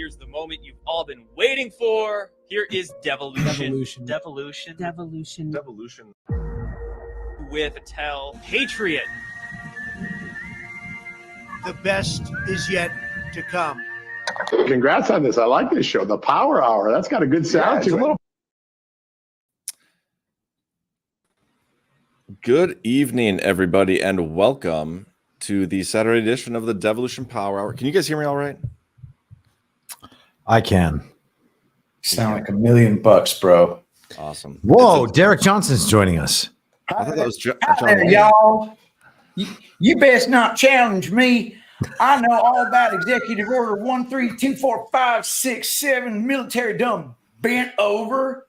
Here's the moment you've all been waiting for. Here is Devolution. Devolution. With Patel Patriot. The best is yet to come. Congrats on this. I like this show. The Power Hour. That's got a good sound to it. Good evening, everybody, and welcome to the Saturday edition of the Devolution Power Hour. Can you guys hear me all right? I can. Sound like $1 million, bro. Awesome. Whoa, Derek Johnson's joining us. I thought that was John. Hi, y'all. You best not challenge me. I know all about Executive Order 1324567. Military done bent over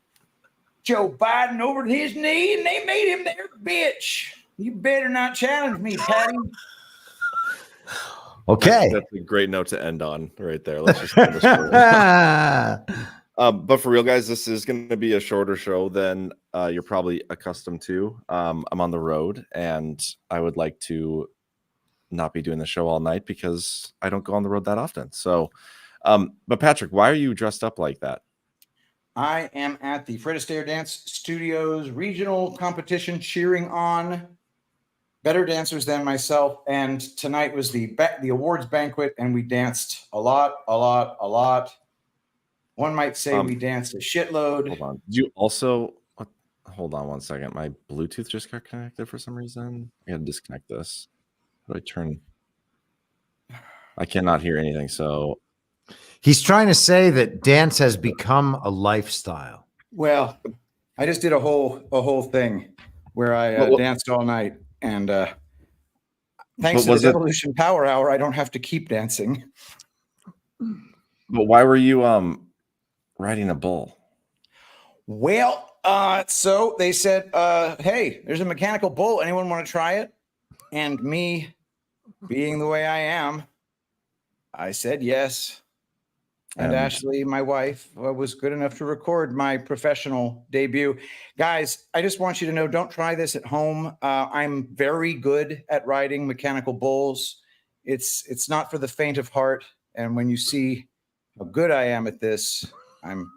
Joe Biden over to his knee, and they made him their bitch. You better not challenge me, Patty. Okay. That's a great note to end on right there. Let's just end this but for real, guys, this is going to be a shorter show than you're probably accustomed to. I'm on the road, and I would like to not be doing the show all night because I don't go on the road that often. So, but Patrick, why are you dressed up like that? I am at the Fred Astaire Dance Studios regional competition cheering on better dancers than myself. And tonight was the awards banquet, and we danced a lot. One might say we danced a shitload. Hold on. Did you also hold on one second? My Bluetooth just got connected for some reason. I gotta disconnect this. How do I turn? I cannot hear anything. So he's trying to say that dance has become a lifestyle. Well, I just did a whole thing where I danced all night, and thanks to the Devolution Power Hour, I don't have to keep dancing. But why were you riding a bull? Well, so they said, hey, there's a mechanical bull. Anyone want to try it? And me, being the way I am, I said yes. And Ashley, my wife, was good enough to record my professional debut. Guys, I just want you to know, don't try this at home. I'm very good at riding mechanical bulls. It's not for the faint of heart. And when you see how good I am at this, I'm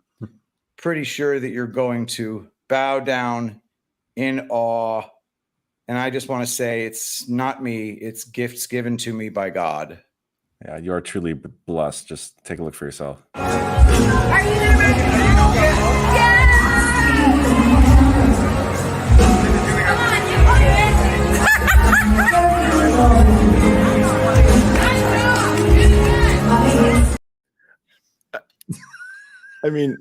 pretty sure that you're going to bow down in awe. And I just want to say it's not me. It's gifts given to me by God. Yeah, you are truly blessed. Just take a look for yourself. Are you ready? I mean,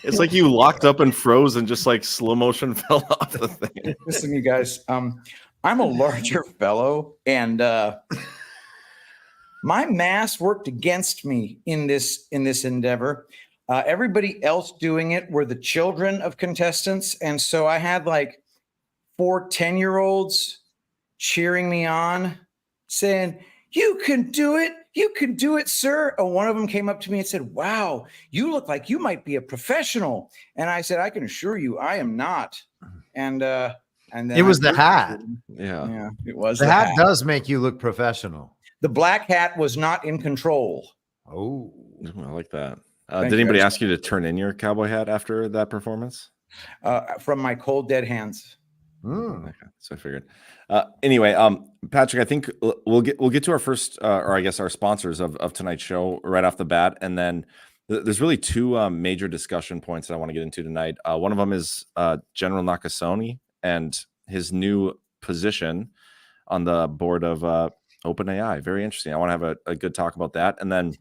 it's like you locked up and froze and just like slow motion fell off the thing. Listen, you guys, I'm a larger fellow, and my mass worked against me in this endeavor. Everybody else doing it were the children of contestants, and so I had like 4 10-year-olds cheering me on, saying, "You can do it. You can do it, sir." And one of them came up to me and said, "Wow, you look like you might be a professional." And I said, "I can assure you, I am not." And then it was the hat. Yeah, it was. The hat does make you look professional. The black hat was not in control. Oh, I like that. Did anybody ask you to turn in your cowboy hat after that performance? From my cold, dead hands. Okay, so I figured. Anyway, Patrick, I think we'll get to our first, or I guess our sponsors of tonight's show right off the bat, and then there's really 2 major discussion points that I want to get into tonight. One of them is General Nakasone and his new position on the board of OpenAI. Very interesting. I want to have a good talk about that, and then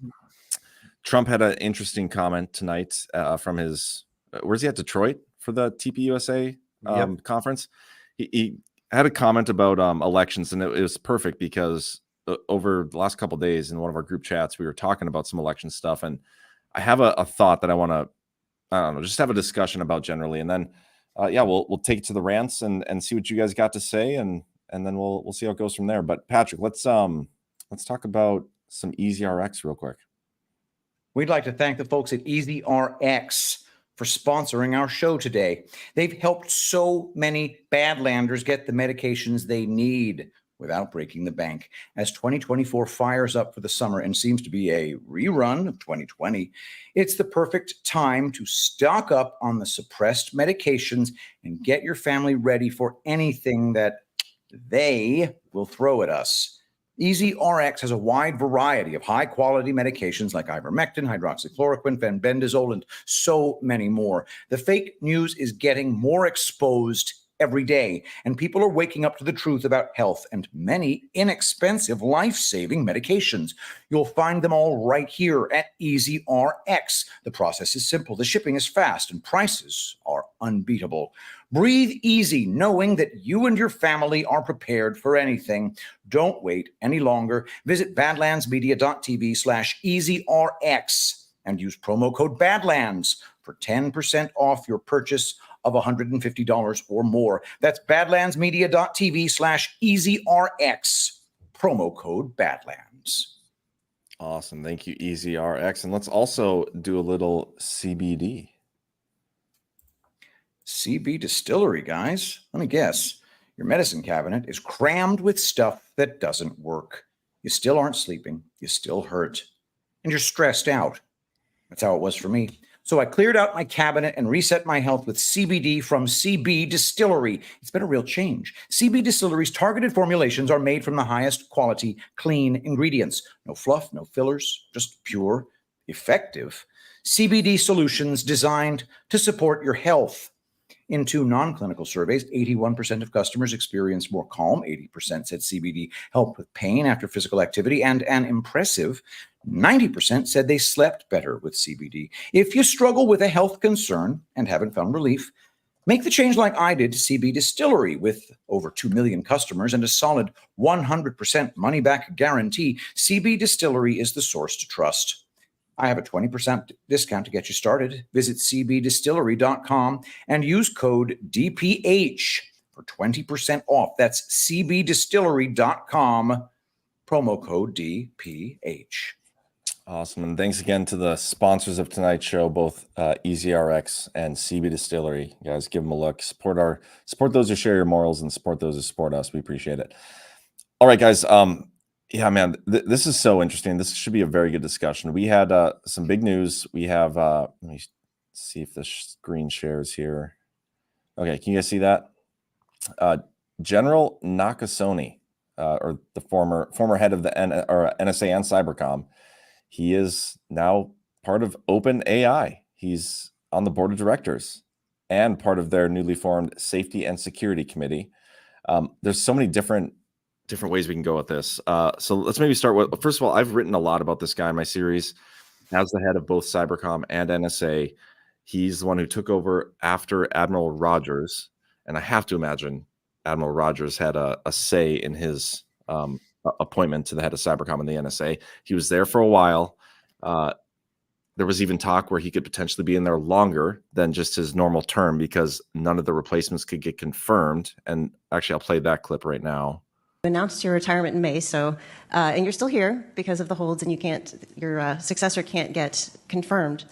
Trump had an interesting comment tonight from his. Where's he at? Detroit for the TPUSA conference. He had a comment about elections, and it was perfect because over the last couple of days in one of our group chats, we were talking about some election stuff, and I have a thought that I want to, I don't know, just have a discussion about generally, and then we'll take it to the rants and see what you guys got to say, and then we'll see how it goes from there. But Patrick, let's talk about some EasyRx real quick. We'd like to thank the folks at EasyRx for sponsoring our show today. They've helped so many Badlanders get the medications they need, without breaking the bank. As 2024 fires up for the summer and seems to be a rerun of 2020, it's the perfect time to stock up on the suppressed medications and get your family ready for anything that they will throw at us. EasyRx has a wide variety of high-quality medications like ivermectin, hydroxychloroquine, fenbendazole, and so many more. The fake news is getting more exposed every day, and people are waking up to the truth about health and many inexpensive, life-saving medications. You'll find them all right here at EasyRx. The process is simple, the shipping is fast, and prices are unbeatable. Breathe easy knowing that you and your family are prepared for anything. Don't wait any longer. Visit badlandsmedia.tv/EasyRx and use promo code BADLANDS for 10% off your purchase of $150 or more. That's badlandsmedia.tv/EasyRx, promo code BADLANDS. Awesome. Thank you, EasyRx. And let's also do a little CBD. CB Distillery, guys. Let me guess. Your medicine cabinet is crammed with stuff that doesn't work. You still aren't sleeping. You still hurt. And you're stressed out. That's how it was for me. So I cleared out my cabinet and reset my health with CBD from CB Distillery. It's been a real change. CB Distillery's targeted formulations are made from the highest quality, clean ingredients. No fluff, no fillers, just pure, effective CBD solutions designed to support your health. In 2 non-clinical surveys, 81% of customers experienced more calm. 80% said CBD helped with pain after physical activity, and an impressive 90% said they slept better with CBD. If you struggle with a health concern and haven't found relief, make the change like I did to CB Distillery. With over 2 million customers and a solid 100% money-back guarantee, CB Distillery is the source to trust. I have a 20% discount to get you started. Visit cbdistillery.com and use code DPH for 20% off. That's cbdistillery.com, promo code DPH. Awesome. And thanks again to the sponsors of tonight's show, both EasyRx and CB Distillery. You guys, give them a look. Support those who share your morals and support those who support us. We appreciate it. All right, guys. Yeah, man, this is so interesting. This should be a very good discussion. We had some big news. We have, let me see if the screen shares here. Okay, can you guys see that? General Nakasone, or the former head of the NSA and Cybercom, he is now part of OpenAI. He's on the board of directors and part of their newly formed Safety and Security Committee. There's so many different ways we can go with this. So let's maybe start with, first of all, I've written a lot about this guy in my series. As the head of both Cybercom and NSA, he's the one who took over after Admiral Rogers. And I have to imagine Admiral Rogers had a say in his appointment to the head of Cybercom and the NSA. He was there for a while. There was even talk where he could potentially be in there longer than just his normal term because none of the replacements could get confirmed. And actually, I'll play that clip right now. Announced your retirement in May, so and you're still here because of the holds, and your successor can't get confirmed.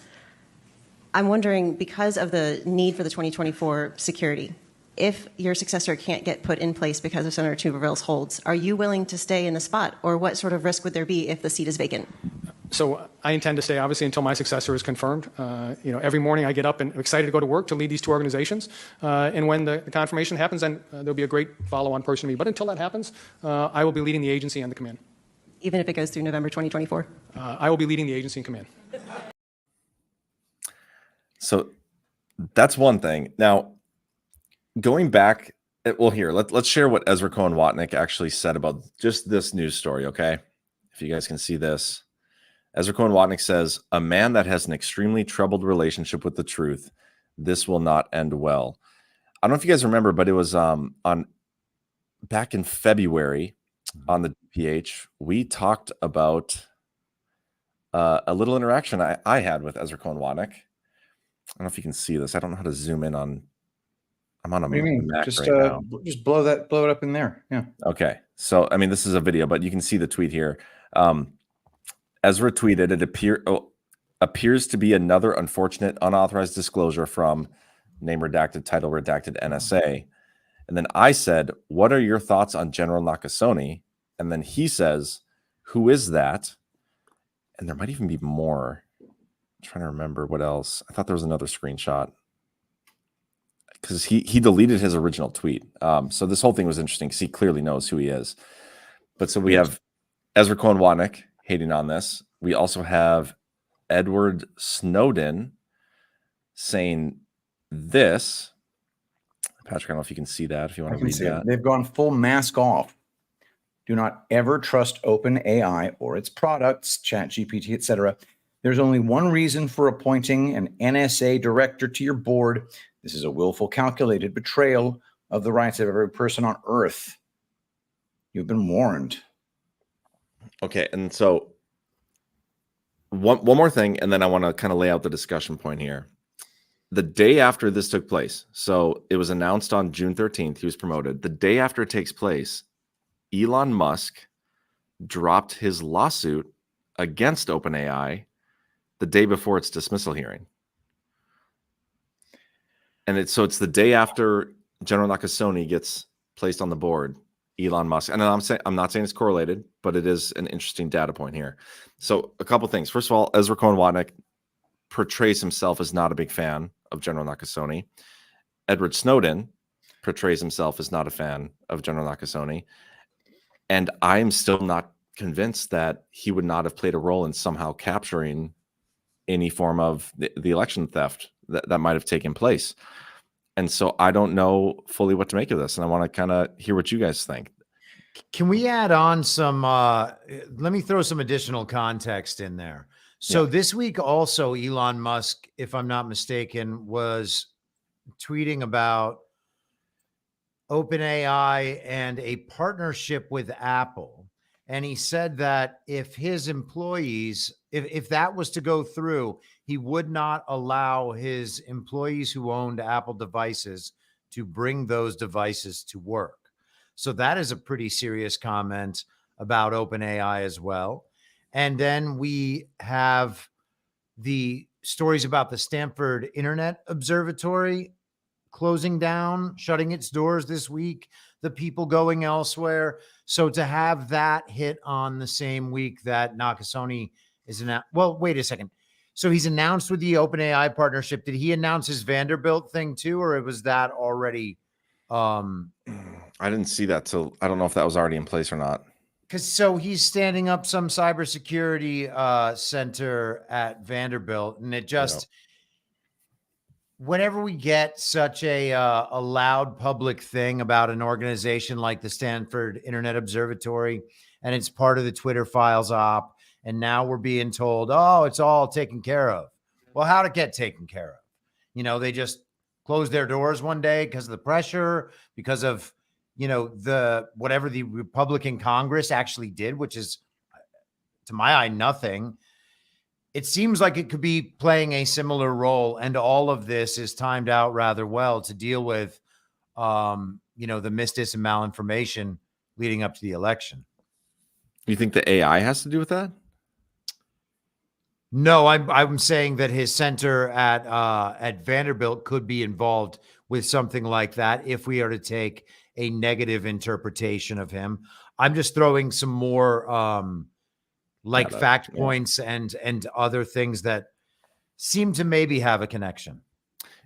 I'm wondering, because of the need for the 2024 security, if your successor can't get put in place because of Senator Tuberville's holds, are you willing to stay in the spot, or what sort of risk would there be if the seat is vacant? So I intend to stay, obviously, until my successor is confirmed. Every morning I get up and I'm excited to go to work to lead these 2 organizations. And when the confirmation happens, then there'll be a great follow-on person to me. But until that happens, I will be leading the agency and the command. Even if it goes through November 2024? I will be leading the agency and command. So that's one thing. Now, going back, well, here, let's share what Ezra Cohen-Watnick actually said about just this news story, okay? If you guys can see this. Ezra Cohen-Watnick says, a man that has an extremely troubled relationship with the truth, this will not end well. I don't know if you guys remember, but it was back in February on the DPH, we talked about a little interaction I had with Ezra Cohen-Watnick. I don't know if you can see this. I don't know how to zoom in on. I'm on a Mac just, right now. Just blow it up in there. Yeah. Okay. So, I mean, this is a video, but you can see the tweet here. Ezra tweeted, it appears to be another unfortunate unauthorized disclosure from name redacted, title redacted NSA. And And then I said, what are your thoughts on General Nakasone? And then he says, who is that? And there might even be more. I'm trying to remember what else. I thought there was another screenshot because he deleted his original tweet. So this whole thing was interesting because he clearly knows who he is. But so we have Ezra Cohen-Watnick hating on this. We also have Edward Snowden saying this. Patrick, I don't know if you can see that, if you want to read that. They've gone full mask off. Do not ever trust OpenAI or its products, ChatGPT, etc. There's only one reason for appointing an NSA director to your board. This is a willful, calculated betrayal of the rights of every person on Earth. You've been warned. Okay, and so one more thing, and then I want to kind of lay out the discussion point here. The day after this took place, so it was announced on June 13th, he was promoted. The day after it takes place, Elon Musk dropped his lawsuit against OpenAI the day before its dismissal hearing. And it's the day after General Nakasone gets placed on the board, Elon Musk. And I'm not saying it's correlated, but it is an interesting data point here. So a couple things. First of all, Ezra Cohen-Watnick portrays himself as not a big fan of General Nakasone. Edward Snowden portrays himself as not a fan of General Nakasone. And I'm still not convinced that he would not have played a role in somehow capturing any form of the election theft that might have taken place. And so I don't know fully what to make of this. And I want to kind of hear what you guys think. Can we add on some, let me throw some additional context in there. So this week also, Elon Musk, if I'm not mistaken, was tweeting about OpenAI and a partnership with Apple. And he said that if his employees, if that was to go through, he would not allow his employees who owned Apple devices to bring those devices to work. So that is a pretty serious comment about OpenAI as well. And then we have the stories about the Stanford Internet Observatory closing down, shutting its doors this week, the people going elsewhere. So to have that hit on the same week that Nakasone is announced. Well, wait a second. So he's announced with the OpenAI partnership. Did he announce his Vanderbilt thing too, or was that already? I didn't see that, so I don't know if that was already in place or not. Because so he's standing up some cybersecurity center at Vanderbilt, and it just whenever we get such a loud public thing about an organization like the Stanford Internet Observatory, and it's part of the Twitter Files op, and now we're being told, oh, it's all taken care of. Well, how'd it get taken care of? You know, they just closed their doors one day because of the pressure, because of the whatever the Republican Congress actually did, which is, to my eye, nothing. It seems like it could be playing a similar role, and all of this is timed out rather well to deal with, the misdis and malinformation leading up to the election. You think the AI has to do with that? No, I'm saying that his center at Vanderbilt could be involved with something like that if we are to take a negative interpretation of him. I'm just throwing some more fact points and other things that seem to maybe have a connection.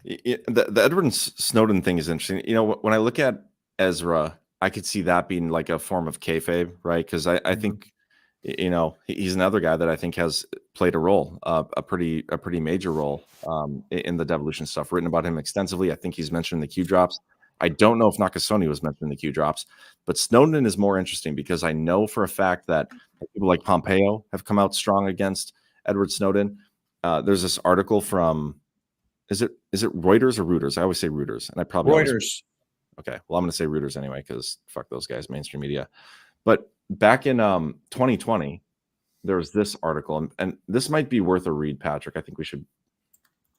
The Edward Snowden thing is interesting. When I look at Ezra, I could see that being like a form of kayfabe, right? Because I think, he's another guy that I think has played a role, a pretty major role in the Devolution stuff. Written about him extensively. I think he's mentioned in the Q drops. I don't know if Nakasone was mentioned in the Q drops, but Snowden is more interesting because I know for a fact that people like Pompeo have come out strong against Edward Snowden. There's this article from, is it Reuters or Reuters? I always say Reuters, and I probably Reuters. Okay, well, I'm going to say Reuters anyway because fuck those guys, mainstream media. But back in 2020, there was this article, and this might be worth a read, Patrick. I think we should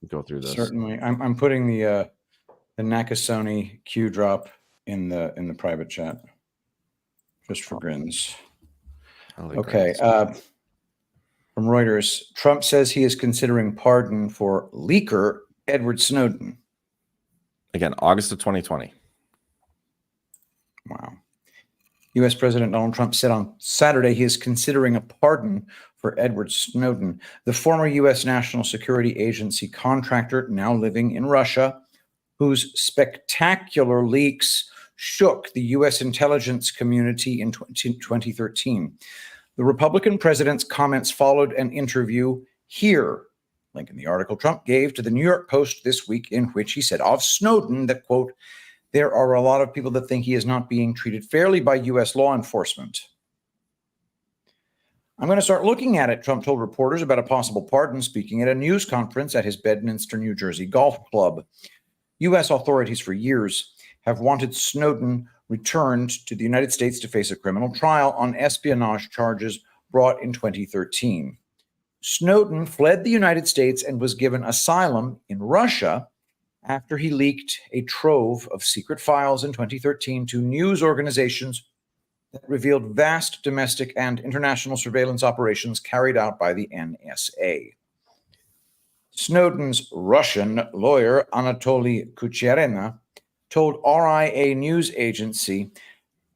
go through this. Certainly, I'm putting the Nakasone Q drop in the private chat, just for grins. Okay. From Reuters, Trump says he is considering pardon for leaker Edward Snowden. Again, August of 2020. Wow. U.S. President Donald Trump said on Saturday he is considering a pardon for Edward Snowden, the former U.S. National Security Agency contractor now living in Russia, whose spectacular leaks shook the U.S. intelligence community in 2013. The Republican president's comments followed an interview here. Link in the article Trump gave to the New York Post this week, in which he said of Snowden that, quote, there are a lot of people that think he is not being treated fairly by U.S. law enforcement. I'm going to start looking at it, Trump told reporters about a possible pardon, speaking at a news conference at his Bedminster, New Jersey golf club. U.S. authorities for years have wanted Snowden returned to the United States to face a criminal trial on espionage charges brought in 2013. Snowden fled the United States and was given asylum in Russia after he leaked a trove of secret files in 2013 to news organizations that revealed vast domestic and international surveillance operations carried out by the NSA. Snowden's Russian lawyer, Anatoly Kucherena, told RIA news agency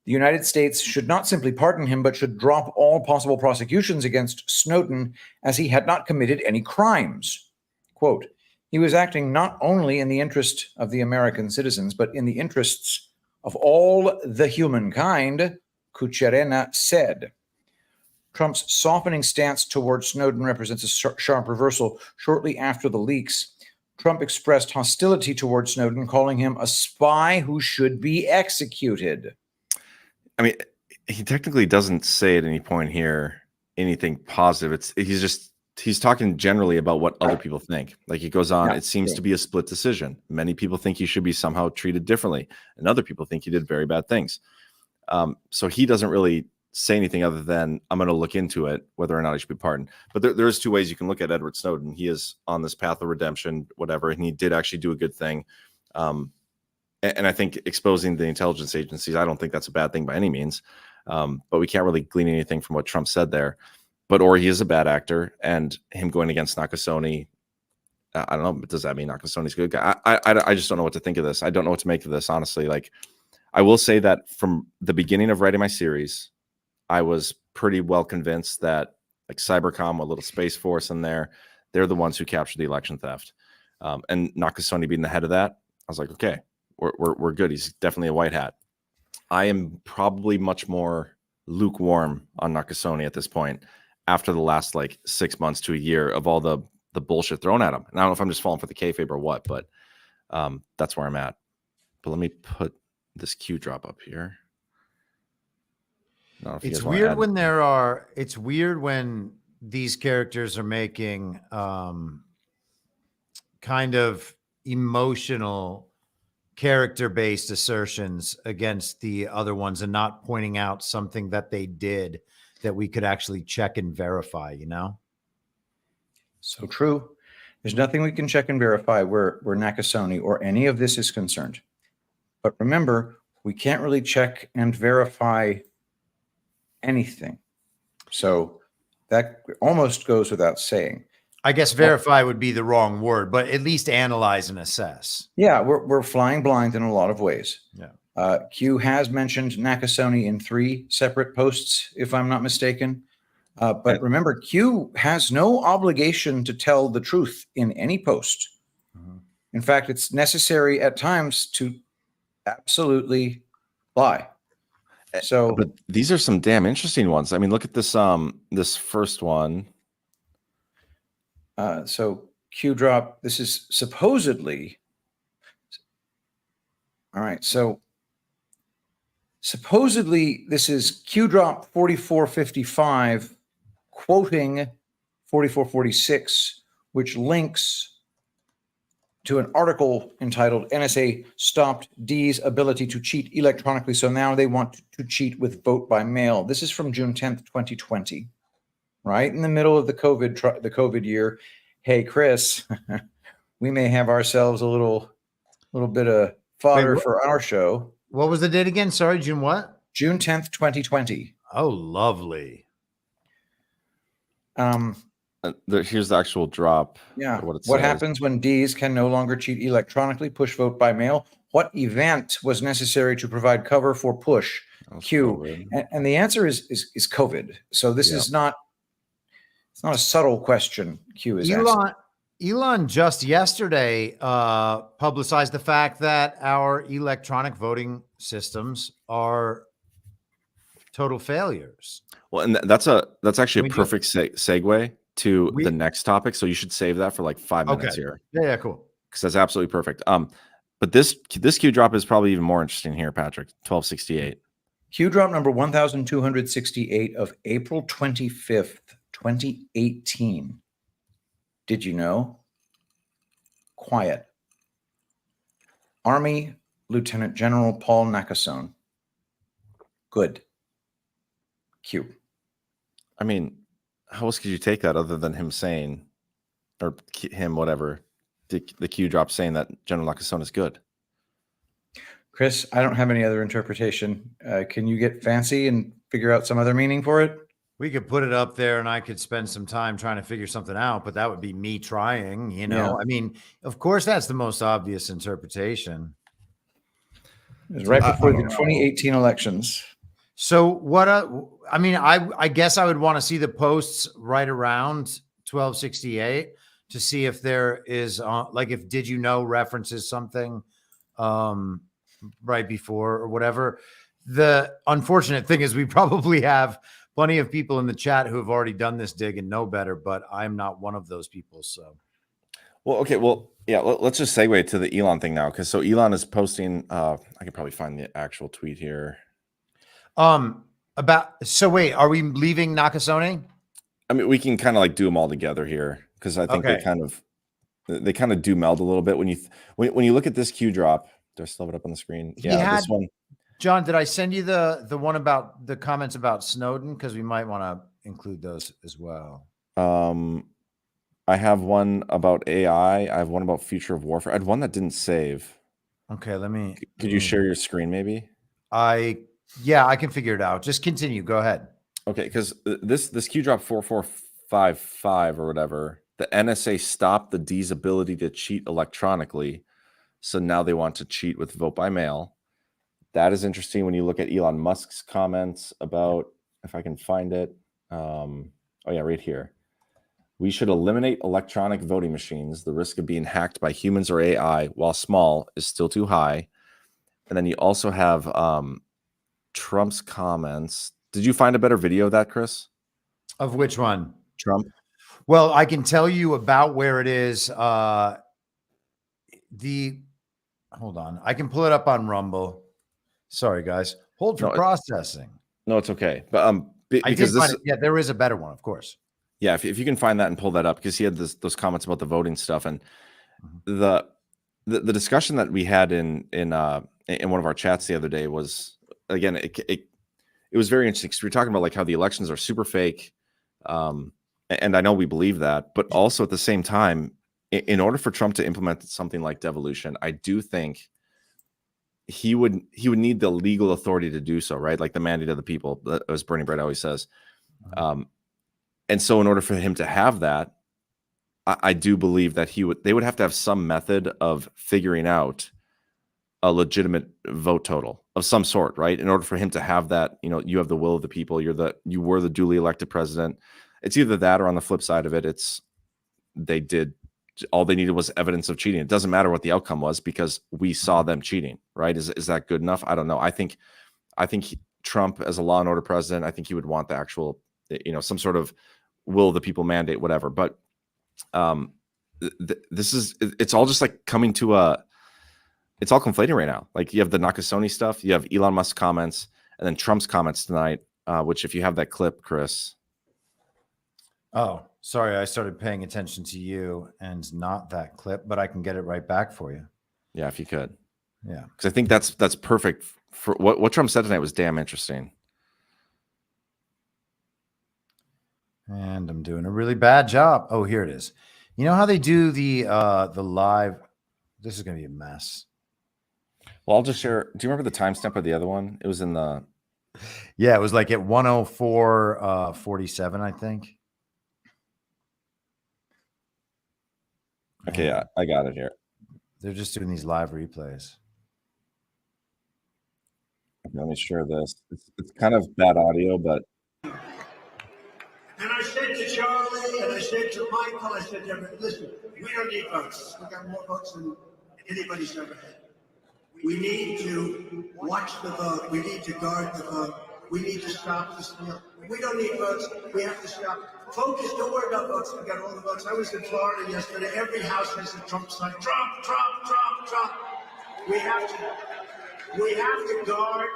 the United States should not simply pardon him, but should drop all possible prosecutions against Snowden as he had not committed any crimes. Quote, he was acting not only in the interest of the American citizens, but in the interests of all the humankind, Kucherena said. Trump's softening stance towards Snowden represents a sharp reversal. Shortly after the leaks, Trump expressed hostility towards Snowden, calling him a spy who should be executed. I mean, he technically doesn't say at any point here anything positive. He's talking generally about what other people think. Like he goes on, it seems to be a split decision. Many people think he should be somehow treated differently, and other people think he did very bad things. So he doesn't really say anything other than I'm going to look into it, whether or not he should be pardoned. But there's two ways you can look at Edward Snowden. He is on this path of redemption, whatever, and he did actually do a good thing. And I think exposing the intelligence agencies, I don't think that's a bad thing by any means. But we can't really glean anything from what Trump said there. Or he is a bad actor, and him going against Nakasone, I don't know, but does that mean Nakasone's a good guy? I just don't know what to think of this. I don't know what to make of this, honestly. Like, I will say that from the beginning of writing my series, I was pretty well convinced that like Cybercom, a little Space Force in there, they're the ones who captured the election theft. And Nakasone being the head of that, I was like, okay, we're good. He's definitely a white hat. I am probably much more lukewarm on Nakasone at this point after the last like 6 months to a year of all the bullshit thrown at him. And I don't know if I'm just falling for the kayfabe or what, but that's where I'm at. But let me put this Q drop up here. It's weird when it's weird when these characters are making kind of emotional character-based assertions against the other ones and not pointing out something that they did that we could actually check and verify, you know? So true. There's nothing we can check and verify where Nakasone or any of this is concerned. But remember, we can't really check and verify anything. So that almost goes without saying. I guess verify would be the wrong word, but at least analyze and assess. Yeah, we're flying blind in a lot of ways. Yeah. Q has mentioned Nakasone in 3 separate posts, if I'm not mistaken. But remember, Q has no obligation to tell the truth in any post. Mm-hmm. In fact, it's necessary at times to absolutely lie. So, but these are some damn interesting ones. I mean, look at this this first one. So Q drop. This is supposedly. All right. So supposedly this is Q drop 4455, quoting 4446, which links to an article entitled NSA Stopped D's Ability to Cheat Electronically. So now they want to cheat with vote by mail. This is from June 10th, 2020, right in the middle of the COVID year. Hey, Chris, we may have ourselves a little bit of fodder for our show. What was the date again? Sorry, June what? June 10th, 2020. Oh, lovely. Here's the actual drop. Yeah. What happens when Ds can no longer cheat electronically, push vote by mail, What event was necessary to provide cover for push? Q. And the answer is COVID. So this is not, it's not a subtle question Q is asking. Elon just yesterday publicized the fact that our electronic voting systems are total failures. Well, and that's actually a perfect segue to the next topic. So you should save that for like 5 minutes here. Yeah, cool. Because that's absolutely perfect. But this Q drop is probably even more interesting here, Patrick. 1268. Q drop number 1268 of April 25th, 2018. Did you know? Quiet. Army Lieutenant General Paul Nakasone. Good. Q. I mean, how else could you take that other than him saying, or him, whatever, the Q drop saying that General Nakasone is good? Chris, I don't have any other interpretation. Can you get fancy and figure out some other meaning for it? We could put it up there and I could spend some time trying to figure something out, but that would be me trying, you know? Yeah. I mean, of course, that's the most obvious interpretation. It was right before the 2018 elections. So what, I mean, I guess I would want to see the posts right around 1268 to see if there is like, if did you know references something right before or whatever. The unfortunate thing is we probably have plenty of people in the chat who have already done this dig and know better, but I'm not one of those people. So, well, okay. Well, yeah, let's just segue to the Elon thing now. Cause so Elon is posting, I can probably find the actual tweet here. So wait, are we leaving Nakasone? I mean, we can kind of like do them all together here. Cause I think they kind of do meld a little bit when you look at this Q drop. Do I still have it up on the screen? Yeah, this one. John, did I send you the one about the comments about Snowden? Because we might want to include those as well. I have one about AI. I have one about future of warfare. I had one that didn't save. Okay, let me. Could you share your screen, maybe? Yeah, I can figure it out. Just continue. Go ahead. Okay, because this Q drop 4455 or whatever, the NSA stopped the D's ability to cheat electronically, so now they want to cheat with vote by mail. That is interesting when you look at Elon Musk's comments about, if I can find it. Oh yeah, right here. We should eliminate electronic voting machines. The risk of being hacked by humans or AI, while small, is still too high. And then you also have Trump's comments. Did you find a better video of that, Chris? Of which one? Trump. Well, I can tell you about where it is. Hold on. I can pull it up on Rumble. Sorry, guys. Hold for processing. No, it's okay. But because yeah, there is a better one, of course. Yeah, if you can find that and pull that up, because he had those comments about the voting stuff and the discussion that we had in one of our chats the other day was, again, it was very interesting because we were talking about like how the elections are super fake, and I know we believe that, but also at the same time, in order for Trump to implement something like devolution, I do think he would need the legal authority to do so, right? Like the mandate of the people, as Bernie Brett always says. And so in order for him to have that, I do believe that they would have to have some method of figuring out a legitimate vote total of some sort, right? In order for him to have that, you have the will of the people, you were the duly elected president. It's either that, or on the flip side of it, all they needed was evidence of cheating. It doesn't matter what the outcome was because we saw them cheating, right? Is that good enough? I don't know. I think Trump, as a law and order president, I think he would want the actual, some sort of will of the people mandate, whatever. But it's all just like coming to it's all conflating right now. Like you have the Nakasone stuff, you have Elon Musk comments, and then Trump's comments tonight, which if you have that clip, Chris. Oh, sorry. I started paying attention to you and not that clip, but I can get it right back for you. Yeah, if you could. Yeah. Because I think that's perfect for what Trump said tonight was damn interesting. And I'm doing a really bad job. Oh, here it is. You know how they do the live? This is going to be a mess. Well, I'll just share. Do you remember the timestamp of the other one? It was in the. Yeah, it was like at 104:47, I think. Okay, yeah, I got it here. They're just doing these live replays. Let me share this. It's kind of bad audio, but And I said to Charlie, and I said to Michael, I said to everyone, listen, we don't need votes. We got more votes than anybody's ever had. We need to watch the vote. We need to guard the vote. We need to stop the steal. We don't need votes. We have to stop. Focus, don't worry about votes. We got all the votes. I was in Florida yesterday. Every house has a Trump sign. Trump, Trump, Trump, Trump. We have to guard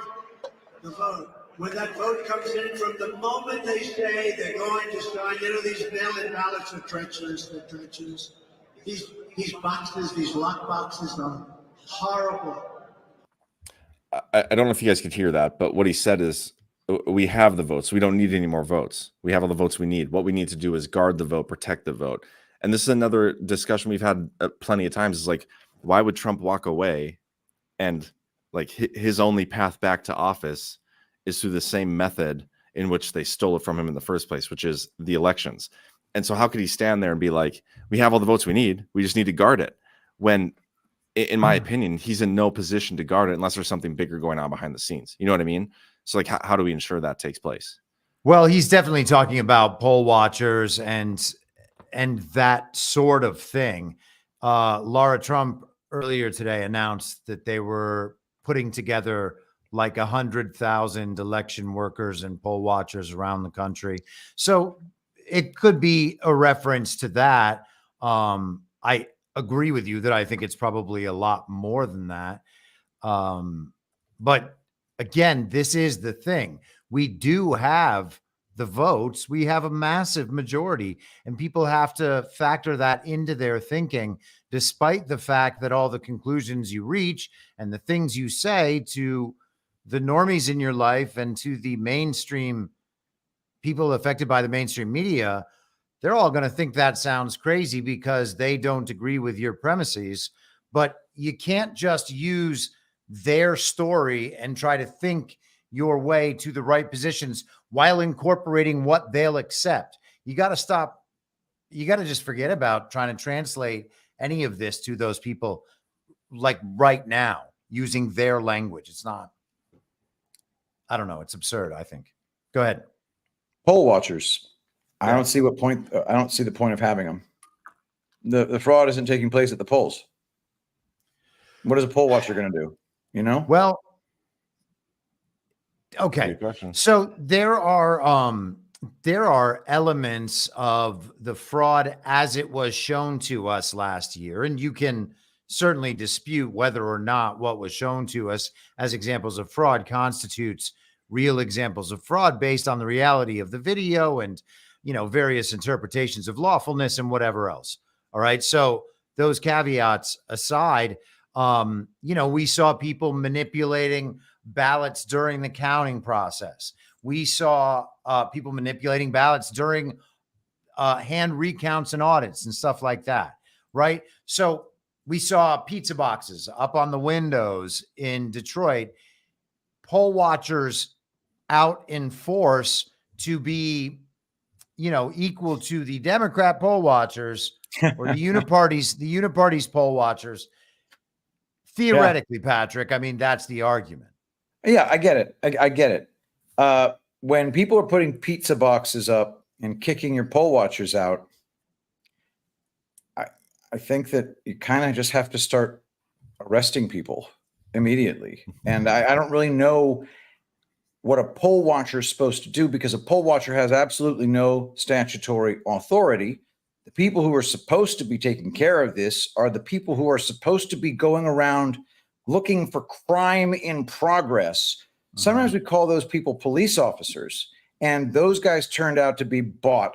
the vote. When that vote comes in, from the moment they say they're going to sign, these mail-in ballots are treacherous. They're treacherous. These boxes, these lock boxes are horrible. I don't know if you guys could hear that, but what he said is, we have the votes. We don't need any more votes. We have all the votes we need. What we need to do is guard the vote, protect the vote. And this is another discussion we've had plenty of times. Is like, why would Trump walk away? And like his only path back to office is through the same method in which they stole it from him in the first place, which is the elections. And so how could he stand there and be like, we have all the votes we need, we just need to guard it? When, in my opinion, he's in no position to guard it unless there's something bigger going on behind the scenes. You know what I mean? So like, how do we ensure that takes place? Well, he's definitely talking about poll watchers and that sort of thing. Laura Trump earlier today announced that they were putting together like 100,000 election workers and poll watchers around the country. So it could be a reference to that. I agree with you that I think it's probably a lot more than that. But again, this is the thing. We do have the votes. We have a massive majority, and people have to factor that into their thinking, despite the fact that all the conclusions you reach and the things you say to the normies in your life and to the mainstream people affected by the mainstream media, they're all going to think that sounds crazy because they don't agree with your premises. But you can't just use their story and try to think your way to the right positions while incorporating what they'll accept. You got to stop. You got to just forget about trying to translate any of this to those people like right now using their language. It's not, I don't know. It's absurd, I think. Go ahead. Poll watchers. I don't see what point. I don't see the point of having them. The fraud isn't taking place at the polls. What is a poll watcher going to do? You know? Well, okay. So there are elements of the fraud as it was shown to us last year, and you can certainly dispute whether or not what was shown to us as examples of fraud constitutes real examples of fraud based on the reality of the video and, various interpretations of lawfulness and whatever else. All right. So those caveats aside, we saw people manipulating ballots during the counting process. We saw people manipulating ballots during hand recounts and audits and stuff like that. Right. So we saw pizza boxes up on the windows in Detroit, poll watchers out in force to be, equal to the Democrat poll watchers or the uniparty's poll watchers. Theoretically, Patrick, I mean, that's the argument. Yeah, I get it. I get it. When people are putting pizza boxes up and kicking your poll watchers out, I think that you kind of just have to start arresting people immediately. And I don't really know what a poll watcher is supposed to do, because a poll watcher has absolutely no statutory authority. The people who are supposed to be taking care of this are the people who are supposed to be going around looking for crime in progress. Sometimes we call those people police officers, and those guys turned out to be bought,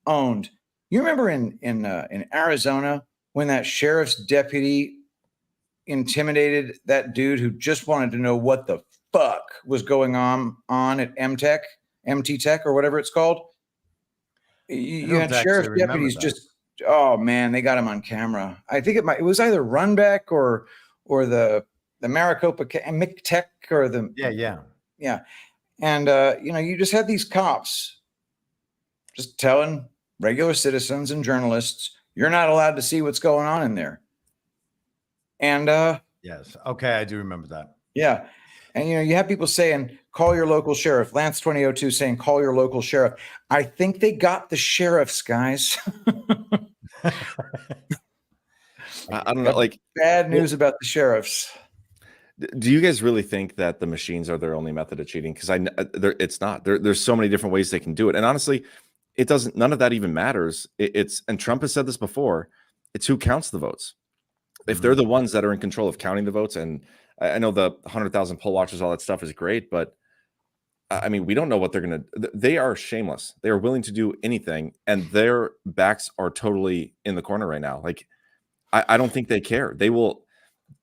owned. You remember in Arizona when that sheriff's deputy intimidated that dude who just wanted to know what the fuck was going on at MT Tech or whatever it's called? You had sheriff's deputies just, oh man, they got him on camera. I think it was either Runbeck or the Maricopa McTech or the yeah. And you just had these cops just telling regular citizens and journalists, you're not allowed to see what's going on in there. And yes, okay, I do remember that. Yeah. And you have people saying, call your local sheriff. Lance 2002 saying, call your local sheriff. I think they got the sheriffs, guys. I don't know. Like, bad news about the sheriffs. do you guys really think that the machines are their only method of cheating? Because it's not. There's so many different ways they can do it, and honestly, it doesn't. None of that even matters. And Trump has said this before. It's who counts the votes. If they're the ones that are in control of counting the votes, and I know the 100,000 poll watchers, all that stuff is great, but I mean, we don't know what they're going to. They are shameless. They are willing to do anything, and their backs are totally in the corner right now. Like, I don't think they care. They will.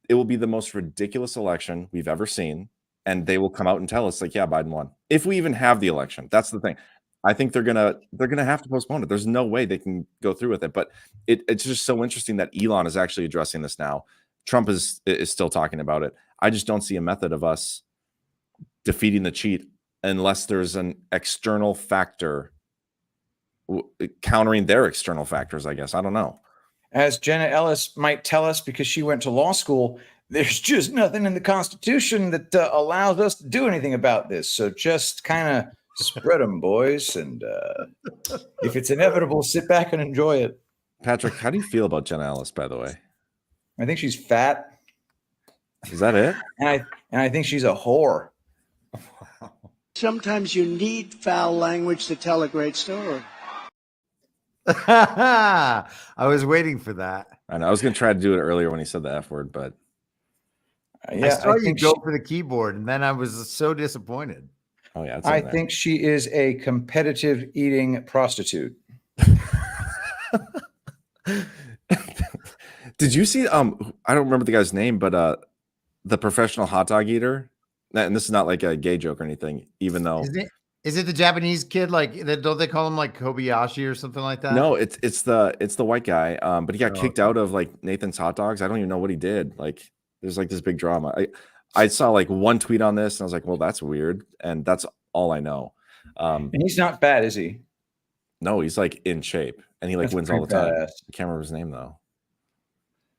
It will be the most ridiculous election we've ever seen, and they will come out and tell us, like, yeah, Biden won. If we even have the election, that's the thing. I think they're gonna have to postpone it. There's no way they can go through with it. But it's just so interesting that Elon is actually addressing this now. Trump is still talking about it. I just don't see a method of us defeating the cheat unless there's an external factor countering their external factors, I guess. I don't know. As Jenna Ellis might tell us, because she went to law school, there's just nothing in the Constitution that allows us to do anything about this. So just kind of spread them, boys. And if it's inevitable, sit back and enjoy it. Patrick, how do you feel about Jenna Ellis, by the way? I think she's fat. Is that it? And I think she's a whore. Sometimes you need foul language to tell a great story. I was waiting for that. I know. I was going to try to do it earlier when he said the F word, but I saw you go for the keyboard, and then I was so disappointed. Oh yeah, I think she is a competitive eating prostitute. Did you see? I don't remember the guy's name, but the professional hot dog eater. And this is not like a gay joke or anything, even though. Is it the Japanese kid? Like, don't they call him like Kobayashi or something like that? No, it's the white guy. But he got kicked out of like Nathan's Hot Dogs. I don't even know what he did. Like, there's like this big drama. I saw like one tweet on this, and I was like, well, that's weird, and that's all I know. And he's not fat, is he? No, he's like in shape, and he like That's wins all the pretty time. badass. I can't remember his name though.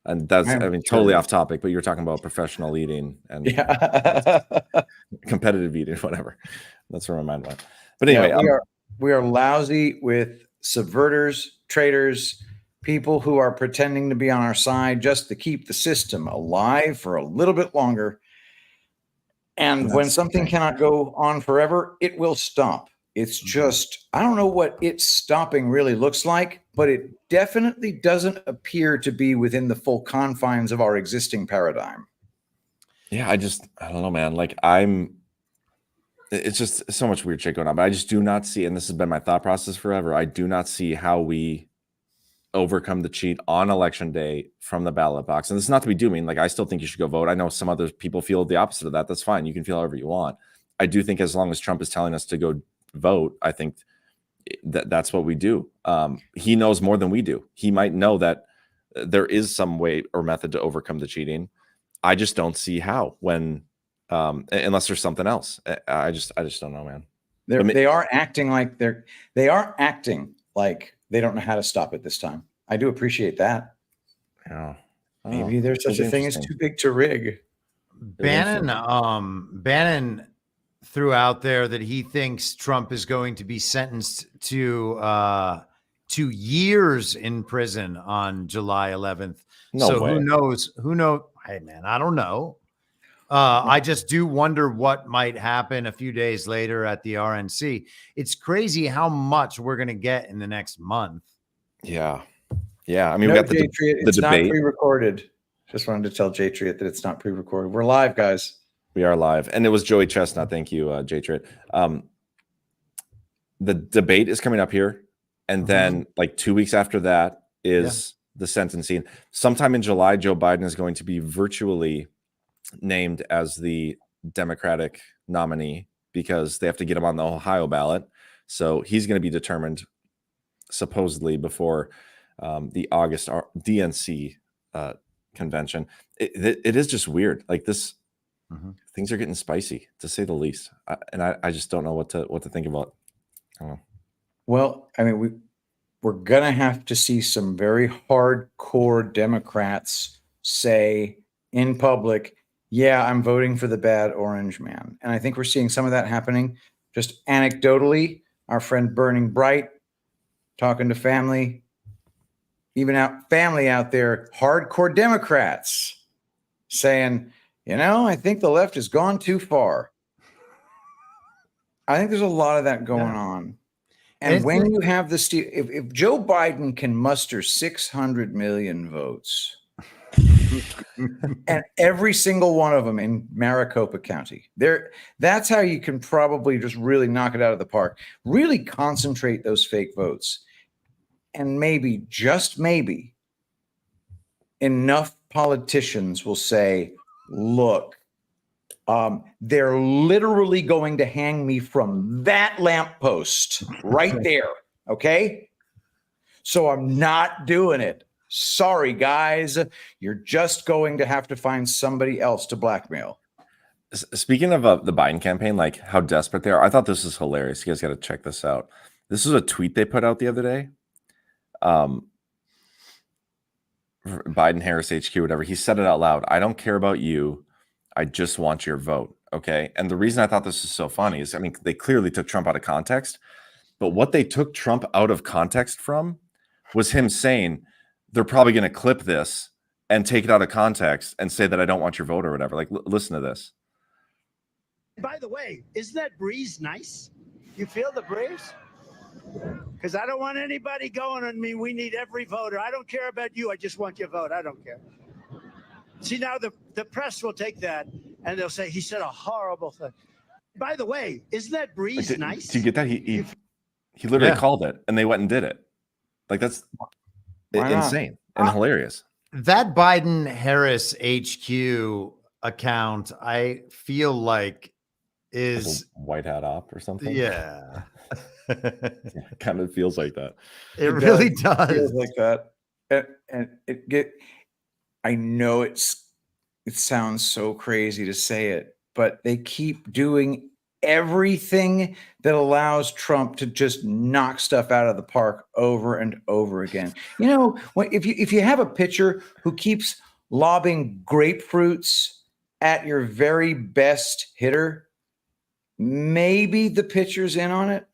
And that's, I mean, totally off topic, but you were talking about professional eating and competitive eating, whatever. That's where my mind went. But anyway, yeah, we are lousy with subverters, traitors, people who are pretending to be on our side just to keep the system alive for a little bit longer. And when something cannot go on forever, it will stop. It's just, I don't know what it's stopping really looks like, but it definitely doesn't appear to be within the full confines of our existing paradigm. Yeah, I don't know, man. Like it's just so much weird shit going on, but I just do not see, and this has been my thought process forever, I do not see how we overcome the cheat on election day from the ballot box. And this is not to be dooming. Like, I still think you should go vote. I know some other people feel the opposite of that. That's fine. You can feel however you want. I do think as long as Trump is telling us to go vote, I think that's what we do. He knows more than we do. He might know that there is some way or method to overcome the cheating. I just don't see how, when unless there's something else. I just don't know, man. They are acting like they don't know how to stop it this time. I do appreciate that. Yeah. Maybe there's such a thing as too big to rig. Bannon threw out there that he thinks Trump is going to be sentenced to 2 years in prison on July 11th. No way. Who knows? Hey, man, I don't know. I just do wonder what might happen a few days later at the RNC. It's crazy how much we're going to get in the next month. Yeah. Yeah. I mean, No, we got the it's debate. not pre-recorded. Just wanted to tell J-Triet that it's not pre-recorded. We're live, guys. We are live. And it was Joey Chestnut. Thank you, J-Triet. The debate is coming up here. And then like 2 weeks after that is the sentencing. Sometime in July, Joe Biden is going to be virtually named as the Democratic nominee because they have to get him on the Ohio ballot. So he's going to be determined supposedly before the August DNC convention. It is just weird. Like this, things are getting spicy to say the least. I just don't know what to think about. I don't know. Well, I mean, we're going to have to see some very hardcore Democrats say in public, yeah, I'm voting for the bad orange man. And I think we're seeing some of that happening. Just anecdotally, our friend Burning Bright talking to family, family out there, hardcore Democrats saying, I think the left has gone too far. I think there's a lot of that going on. And when you have this, if Joe Biden can muster 600 million votes, and every single one of them in Maricopa County, that's how you can probably just really knock it out of the park. Really concentrate those fake votes. And maybe, just maybe, enough politicians will say, look, they're literally going to hang me from that lamppost right there. Okay. So I'm not doing it. Sorry, guys. You're just going to have to find somebody else to blackmail. Speaking of the Biden campaign, like how desperate they are, I thought this was hilarious. You guys got to check this out. This is a tweet they put out the other day. Biden, Harris, HQ, whatever. He said it out loud. I don't care about you. I just want your vote. Okay. And the reason I thought this is so funny is, I mean, they clearly took Trump out of context, but what they took Trump out of context from was him saying, they're probably going to clip this and take it out of context and say that I don't want your vote or whatever. Like, listen to this. By the way, isn't that breeze nice? You feel the breeze? Because I don't want anybody going on me. We need every voter. I don't care about you. I just want your vote. I don't care. See, now the press will take that and they'll say, he said a horrible thing. By the way, isn't that breeze nice? Do you get that? He literally called it and they went and did it. Like, that's insane and hilarious. That Biden Harris HQ account, I feel like is like a white hat op or something. Yeah. It kind of feels like that. It really does. It feels like that. And I know it sounds so crazy to say it, but they keep doing everything that allows Trump to just knock stuff out of the park over and over again. If you have a pitcher who keeps lobbing grapefruits at your very best hitter, maybe the pitcher's in on it.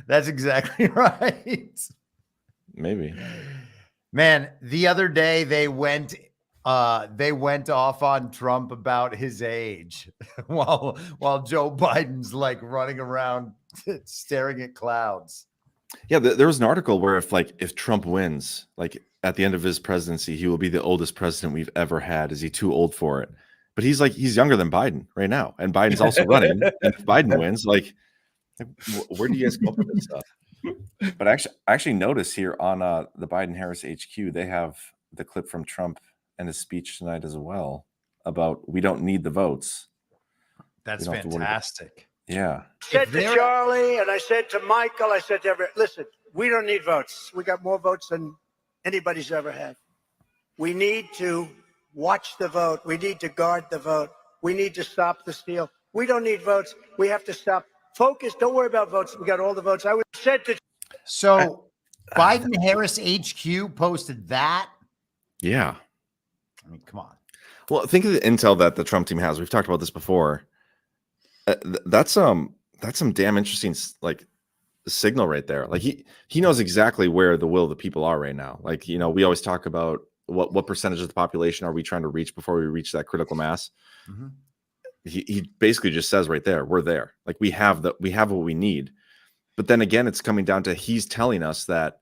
That's exactly right. Maybe. Man, the other day they went off on Trump about his age while Joe Biden's like running around staring at clouds. Yeah, there was an article where if Trump wins, like at the end of his presidency, he will be the oldest president we've ever had. Is he too old for it? But he's younger than Biden right now, and Biden's also running. And if Biden wins, where do you guys go up with this stuff? But I actually noticed here on the Biden Harris HQ, they have the clip from Trump and his speech tonight as well about we don't need the votes. That's fantastic. Yeah. I said to Charlie and I said to Michael, I said to everyone, listen, we don't need votes. We got more votes than anybody's ever had. We need to watch the vote. We need to guard the vote. We need to stop the steal. We don't need votes. We have to stop. Focus. Don't worry about votes. We got all the votes. I was said to. So Biden Harris HQ posted that. Yeah. I mean, come on. Well, think of the intel that the Trump team has. We've talked about this before. That's some damn interesting signal right there. Like he knows exactly where the will of the people are right now. Like, we always talk about what percentage of the population are we trying to reach before we reach that critical mass. Mm-hmm. He basically just says right there, we're there. Like we have what we need. But then again, it's coming down to he's telling us that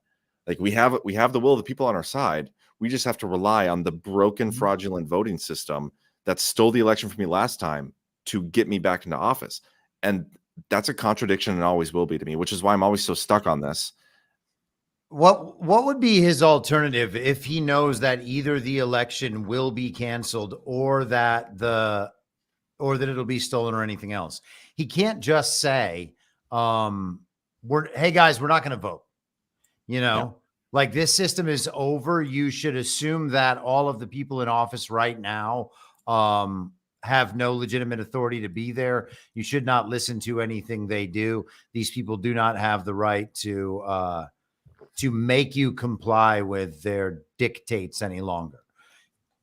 we have the will of the people on our side. We just have to rely on the broken, fraudulent voting system that stole the election from me last time to get me back into office. And that's a contradiction and always will be to me, which is why I'm always so stuck on this. What would be his alternative if he knows that either the election will be canceled or that it'll be stolen or anything else? He can't just say, hey guys, we're not going to vote. Like this system is over. You should assume that all of the people in office right now have no legitimate authority to be there. You should not listen to anything they do. These people do not have the right to make you comply with their dictates any longer.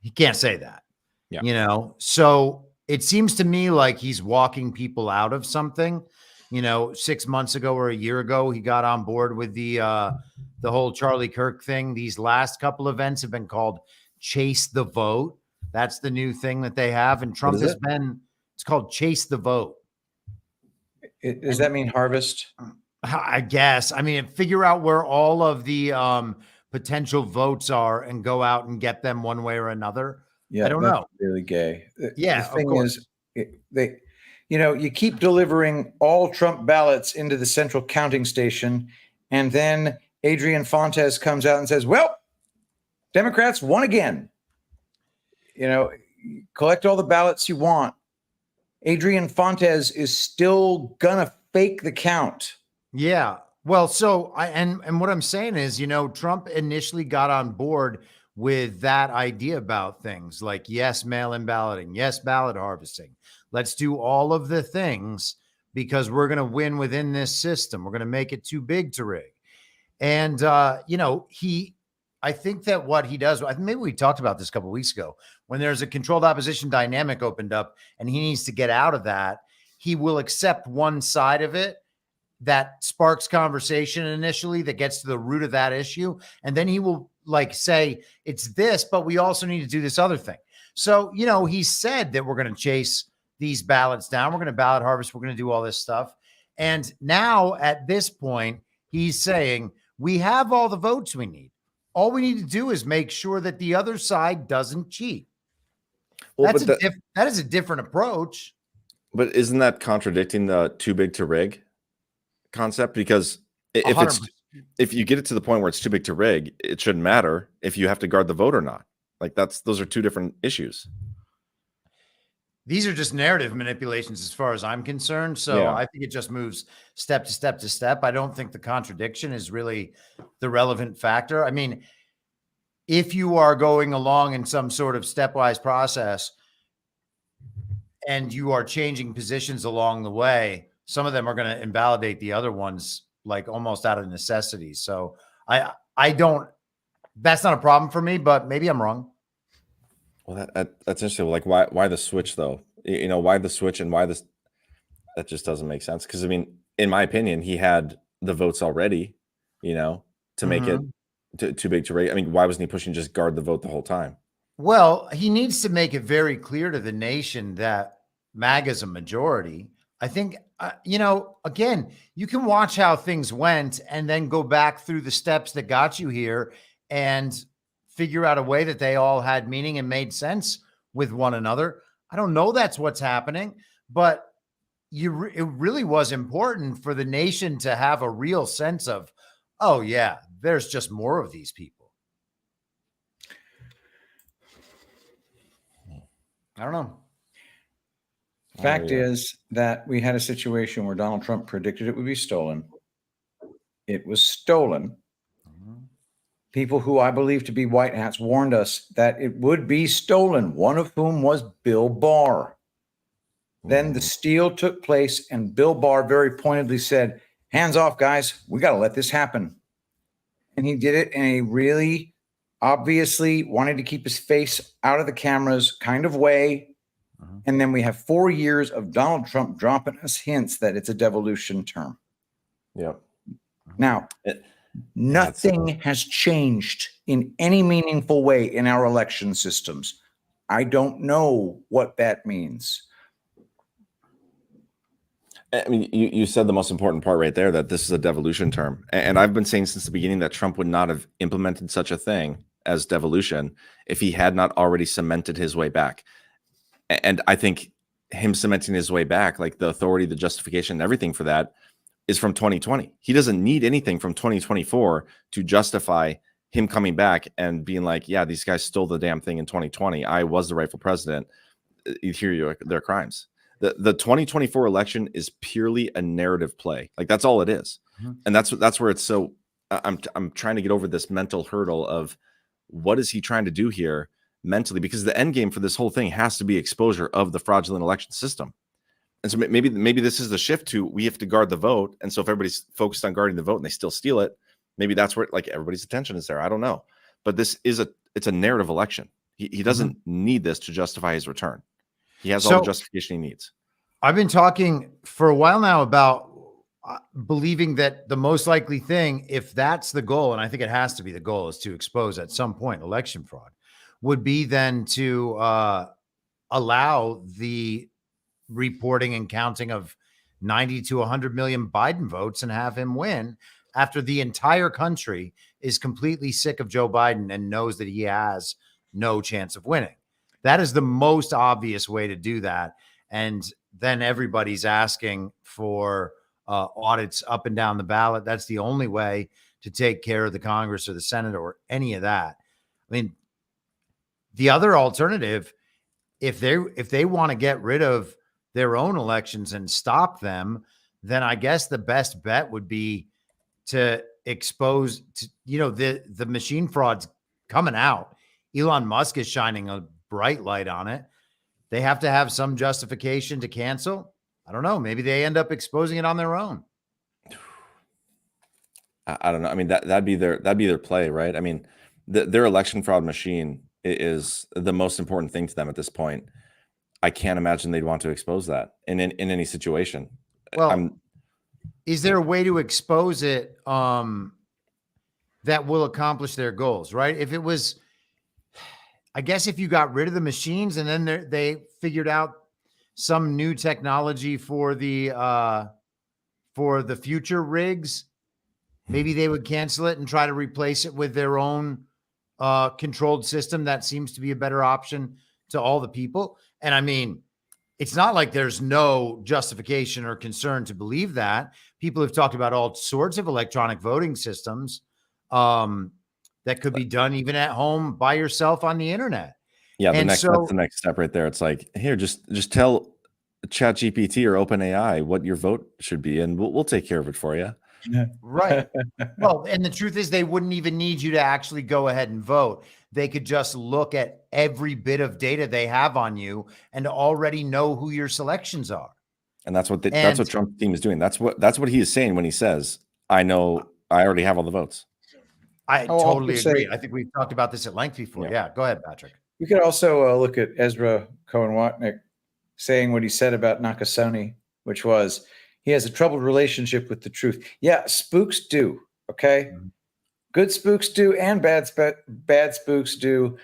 He can't say that. Yeah. You know, so it seems to me like he's walking people out of something. 6 months ago or a year ago, he got on board with the whole Charlie Kirk thing. These last couple events have been called Chase the Vote. That's the new thing that they have. And Trump has been, it's called Chase the Vote. Does that mean harvest? I guess. I mean, figure out where all of the potential votes are and go out and get them one way or another. Yeah, I don't know. Really gay. Yeah, the thing of course. is, you keep delivering all Trump ballots into the central counting station, and then Adrian Fontes comes out and says, "Well, Democrats won again. Collect all the ballots you want." Adrian Fontes is still gonna fake the count. Yeah. Well, so and what I'm saying is, Trump initially got on board with that idea about things like, yes, mail-in balloting, yes, ballot harvesting. Let's do all of the things because we're going to win within this system. We're going to make it too big to rig. And, I think that what he does, maybe we talked about this a couple of weeks ago, when there's a controlled opposition dynamic opened up and he needs to get out of that, he will accept one side of it that sparks conversation initially that gets to the root of that issue. And then he will say, it's this, but we also need to do this other thing. So, he said that we're going to chase these ballots down. We're going to ballot harvest. We're going to do all this stuff. And now at this point, he's saying we have all the votes we need. All we need to do is make sure that the other side doesn't cheat. Well, that is a different approach. But isn't that contradicting the too big to rig concept? Because if you get it to the point where it's too big to rig, it shouldn't matter if you have to guard the vote or not. Those are two different issues. These are just narrative manipulations as far as I'm concerned. So I think it just moves step to step to step. I don't think the contradiction is really the relevant factor. I mean, if you are going along in some sort of stepwise process and you are changing positions along the way, some of them are going to invalidate the other ones, almost out of necessity. So that's not a problem for me, but maybe I'm wrong. Well, that's interesting. Why the switch though? Why the switch and why this? That just doesn't make sense. Because I mean, in my opinion, he had the votes already. To make it too big to rate. I mean, why wasn't he pushing just guard the vote the whole time? Well, he needs to make it very clear to the nation that MAGA is a majority. I think, again, you can watch how things went and then go back through the steps that got you here and figure out a way that they all had meaning and made sense with one another. I don't know that's what's happening, but it really was important for the nation to have a real sense of, oh yeah, there's just more of these people. I don't know. Fact is that we had a situation where Donald Trump predicted it would be stolen. It was stolen. People who I believe to be white hats warned us that it would be stolen, one of whom was Bill Barr. Then the steal took place, and Bill Barr very pointedly said, hands off, guys. We got to let this happen. And he did it in a really obviously wanted to keep his face out of the cameras kind of way. And then we have 4 years of Donald Trump dropping us hints that it's a devolution term. Yep. Now, nothing has changed in any meaningful way in our election systems. I don't know what that means. I mean, you said the most important part right there, that this is a devolution term. And I've been saying since the beginning that Trump would not have implemented such a thing as devolution if he had not already cemented his way back. And I think him cementing his way back, the authority, the justification, everything for that is from 2020. He doesn't need anything from 2024 to justify him coming back and being like, yeah, these guys stole the damn thing in 2020. I was the rightful president. Here are their crimes. The 2024 election is purely a narrative play. That's all it is. And that's where it's so I'm trying to get over this mental hurdle of what is he trying to do here mentally, because the end game for this whole thing has to be exposure of the fraudulent election system. And so maybe this is the shift to, we have to guard the vote. And so if everybody's focused on guarding the vote and they still steal it, maybe that's where everybody's attention is there. I don't know. But it's a narrative election. He doesn't need this to justify his return. He has all the justification he needs. I've been talking for a while now about believing that the most likely thing, if that's the goal, and I think it has to be the goal, is to expose at some point election fraud, would be then to allow the reporting and counting of 90 to 100 million Biden votes and have him win after the entire country is completely sick of Joe Biden and knows that he has no chance of winning. That is the most obvious way to do that. And then everybody's asking for audits up and down the ballot. That's the only way to take care of the Congress or the Senate or any of that. I mean, the other alternative, if they want to get rid of their own elections and stop them, then I guess the best bet would be to expose, the machine fraud's coming out. Elon Musk is shining a bright light on it. They have to have some justification to cancel. I don't know. Maybe they end up exposing it on their own. I don't know. I mean, that'd be their play, right? I mean, their election fraud machine is the most important thing to them at this point. I can't imagine they'd want to expose that in any situation. Well, is there a way to expose it that will accomplish their goals, right? If it was, I guess if you got rid of the machines and then they figured out some new technology for the future rigs, maybe they would cancel it and try to replace it with their own controlled system. That seems to be a better option to all the people. And I mean, it's not like there's no justification or concern to believe that. People have talked about all sorts of electronic voting systems that could be done even at home by yourself on the internet. Yeah, that's the next step right there. It's like, here, just tell ChatGPT or OpenAI what your vote should be, and we'll take care of it for you. Right. Well, and the truth is they wouldn't even need you to actually go ahead and vote. They could just look at every bit of data they have on you and already know who your selections are. And that's what Trump's team is doing. That's what he is saying when he says, I know I already have all the votes. I totally agree. I think we've talked about this at length before. Yeah. Go ahead, Patrick. We could also look at Ezra Cohen-Watnick saying what he said about Nakasone, which was he has a troubled relationship with the truth. Yeah, spooks do. Okay. Mm-hmm. Good spooks do and bad spooks do.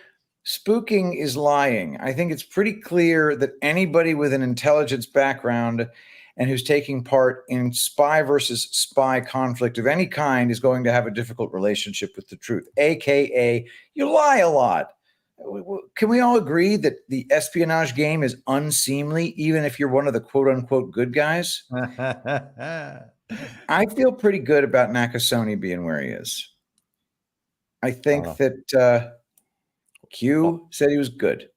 Spooking is lying. I think it's pretty clear that anybody with an intelligence background and who's taking part in spy versus spy conflict of any kind is going to have a difficult relationship with the truth, AKA you lie a lot. Can we all agree that the espionage game is unseemly, even if you're one of the quote unquote good guys? I feel pretty good about Nakasone being where he is. I think that Q said he was good.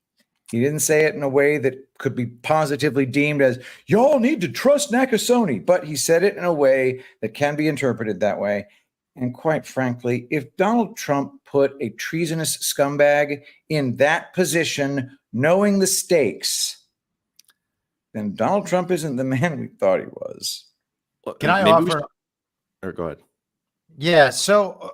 He didn't say it in a way that could be positively deemed as, y'all need to trust Nakasone, but he said it in a way that can be interpreted that way. And quite frankly, if Donald Trump put a treasonous scumbag in that position, knowing the stakes, then Donald Trump isn't the man we thought he was. Can I offer? Or go ahead. Yeah. So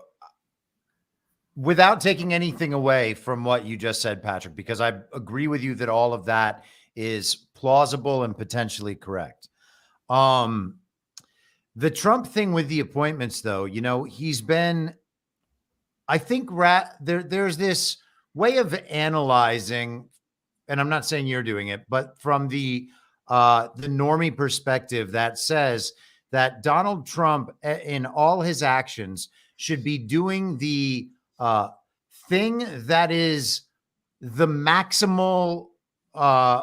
without taking anything away from what you just said, Patrick, because I agree with you that all of that is plausible and potentially correct. The Trump thing with the appointments, though, he's been, I think there's this way of analyzing, and I'm not saying you're doing it, but from the normie perspective that says that Donald Trump in all his actions should be doing the thing that is the maximal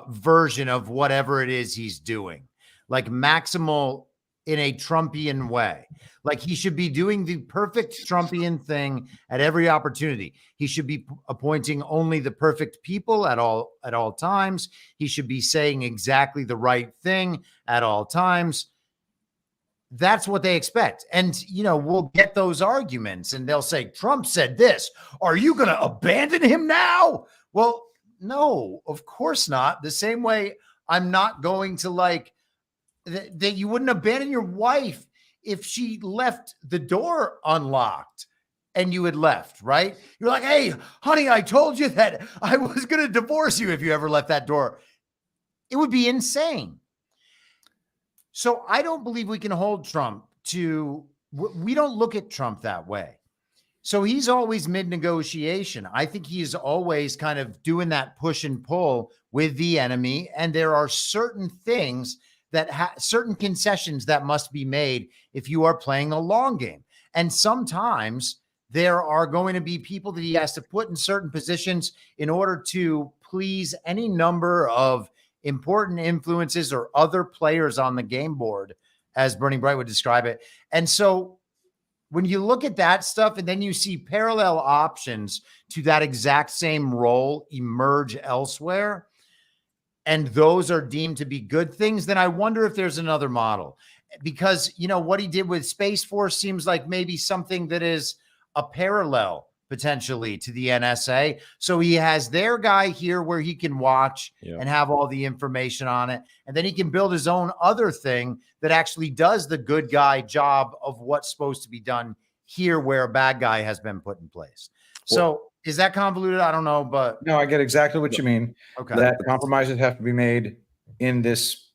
version of whatever it is he's doing, like maximal in a Trumpian way. Like he should be doing the perfect Trumpian thing at every opportunity. He should be appointing only the perfect people at all times. He should be saying exactly the right thing at all times. That's what they expect. And, we'll get those arguments and they'll say, Trump said this. Are you going to abandon him now? Well, no, of course not. The same way I'm not going to that you wouldn't abandon your wife if she left the door unlocked. and you had left, right? You're like, hey, honey, I told you that I was going to divorce you if you ever left that door. It would be insane. So I don't believe we can hold Trump to, we don't look at Trump that way. So he's always mid-negotiation. I think he's always kind of doing that push and pull with the enemy. And there are certain things that certain concessions that must be made if you are playing a long game. And sometimes there are going to be people that he has to put in certain positions in order to please any number of important influences or other players on the game board, as Bernie Bright would describe it. And so when you look at that stuff and then you see parallel options to that exact same role emerge elsewhere, and those are deemed to be good things, then I wonder if there's another model. Because, you know, what he did with Space Force seems like maybe something that is a parallel potentially to the NSA. So he has their guy here where he can watch and have all the information on it. And then he can build his own other thing that actually does the good guy job of what's supposed to be done here where a bad guy has been put in place. So is that convoluted? I don't know, but no, I get exactly what you mean. Okay. That compromises have to be made in this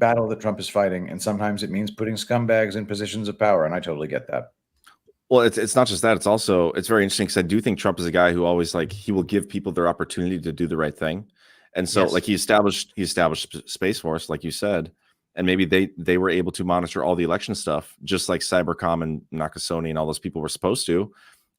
battle that Trump is fighting. And sometimes it means putting scumbags in positions of power. And I totally get that. Well, it's not just that. It's also, it's very interesting because I do think Trump is a guy who always, like, he will give people their opportunity to do the right thing. And so like he established Space Force, like you said, and maybe they were able to monitor all the election stuff, just like Cybercom and Nakasone and all those people were supposed to.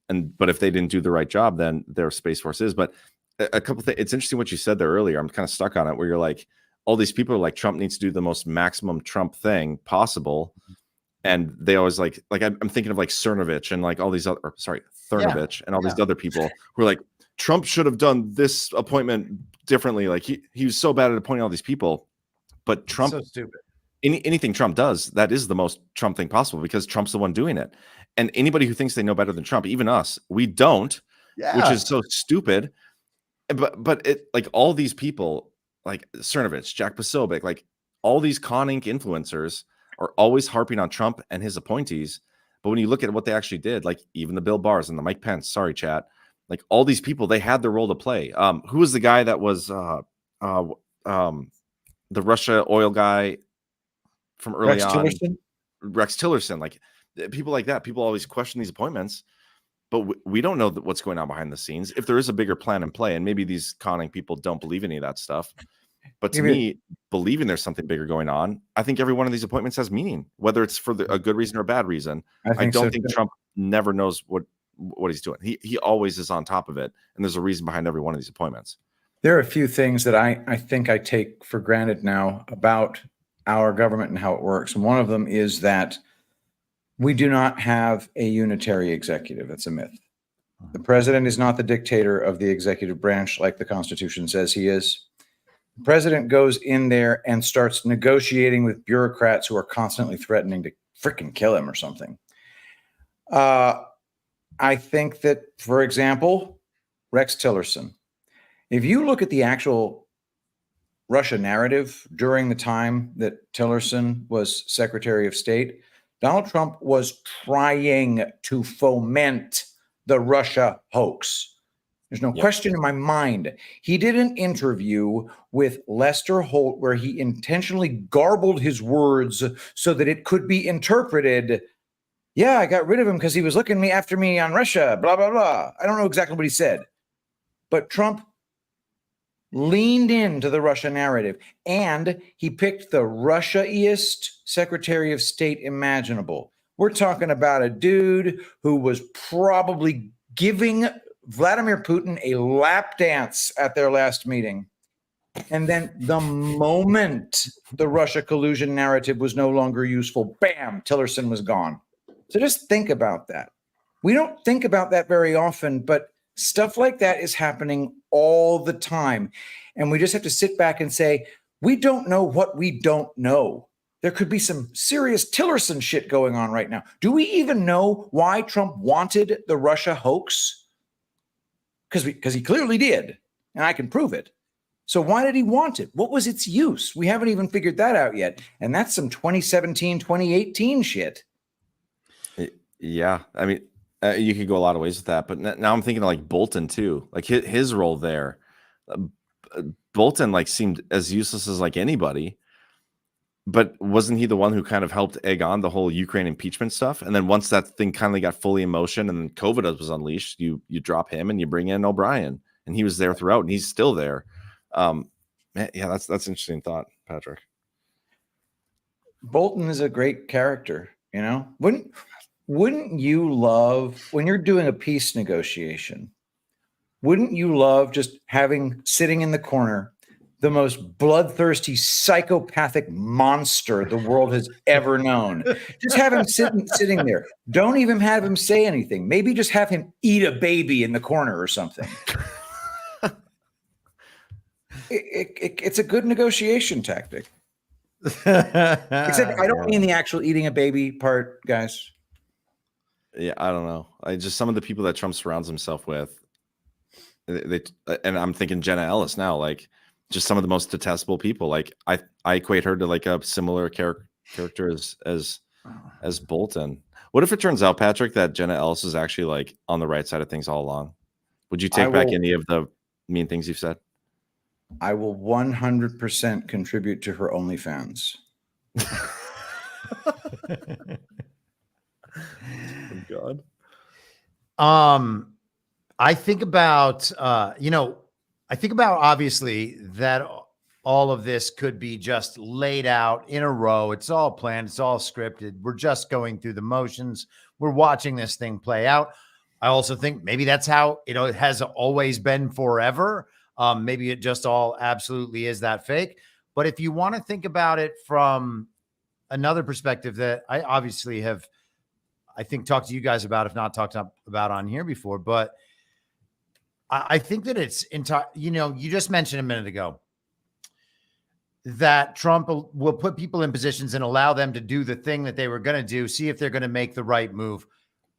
But if they didn't do the right job, then their Space Force is. But a couple things, it's interesting what you said there earlier. I'm kind of stuck on it, where you're like, all these people are like, Trump needs to do the most maximum Trump thing possible. And they always like I'm thinking of like Cernovich and like all these other, Cernovich and all these other people who are like, Trump should have done this appointment differently. Like he was so bad at appointing all these people, but Trump, so stupid. Anything Trump does, that is the most Trump thing possible because Trump's the one doing it. And anybody who thinks they know better than Trump, even us, we don't, which is so stupid. But it, like, all these people like Cernovich, Jack Posobiec, like all these Con Inc. influencers are always harping on Trump and his appointees. But when you look at what they actually did, like even the Bill Barrs and the Mike Pence, sorry, chat, like all these people, they had their role to play. Who was the guy that was the Russia oil guy from early on? Rex Tillerson. Like people like that. People always question these appointments, but we don't know what's going on behind the scenes. If there is a bigger plan in play, and maybe these conning people don't believe any of that stuff. But to me, believing there's something bigger going on, I think every one of these appointments has meaning, whether it's for a good reason or a bad reason. I don't think Trump never knows what he's doing. He always is on top of it, and there's a reason behind every one of these appointments. There are a few things that I think I take for granted now about our government and how it works. And one of them is that we do not have a unitary executive. That's a myth. The president is not the dictator of the executive branch like the Constitution says he is. The president goes in there and starts negotiating with bureaucrats who are constantly threatening to freaking kill him or something. I think that, for example, Rex Tillerson, if you look at the actual Russia narrative during the time that Tillerson was Secretary of State, Donald Trump was trying to foment the Russia hoax. There's no question in my mind. He did an interview with Lester Holt where he intentionally garbled his words so that it could be interpreted. Yeah, I got rid of him because he was looking after me on Russia, blah, blah, blah. I don't know exactly what he said. But Trump leaned into the Russia narrative, and he picked the Russia-iest Secretary of State imaginable. We're talking about a dude who was probably giving Vladimir Putin a lap dance at their last meeting. And then the moment the Russia collusion narrative was no longer useful, bam, Tillerson was gone. So just think about that. We don't think about that very often, but stuff like that is happening all the time. And we just have to sit back and say, we don't know what we don't know. There could be some serious Tillerson shit going on right now. Do we even know why Trump wanted the Russia hoax? Because he clearly did, and I can prove it. So why did he want it? What was its use? We haven't even figured that out yet. And that's some 2017, 2018 shit. Yeah. I mean, You could go a lot of ways with that, but now I'm thinking of like Bolton too, like his role there. Bolton like seemed as useless as like anybody, but wasn't he the one who kind of helped egg on the whole Ukraine impeachment stuff? And then once that thing kind of got fully in motion and then COVID was unleashed, you drop him and you bring in O'Brien, and he was there throughout, and he's still there. Yeah, that's an interesting thought, Patrick. Bolton is a great character, you know. Wouldn't you love, when you're doing a peace negotiation, wouldn't you love just sitting in the corner, the most bloodthirsty psychopathic monster the world has ever known? Just have him sitting there. Don't even have him say anything. Maybe just have him eat a baby in the corner or something. It's a good negotiation tactic. Except I don't mean the actual eating a baby part, guys. Yeah, I don't know. Some of the people that Trump surrounds himself with, and I'm thinking Jenna Ellis now, like just some of the most detestable people. Like I equate her to like a similar character as Bolton. What if it turns out, Patrick, that Jenna Ellis is actually like on the right side of things all along? Would you take back any of the mean things you've said? I will 100% contribute to her OnlyFans. Oh, God. I think about, obviously that all of this could be just laid out in a row. It's all planned. It's all scripted. We're just going through the motions. We're watching this thing play out. I also think maybe that's how, it has always been forever. Maybe it just all absolutely is that fake. But if you want to think about it from another perspective that I obviously have, I think, talked to you guys about, if not talked about on here before, but I think that it's entire, you just mentioned a minute ago that Trump will put people in positions and allow them to do the thing that they were going to do, see if they're going to make the right move.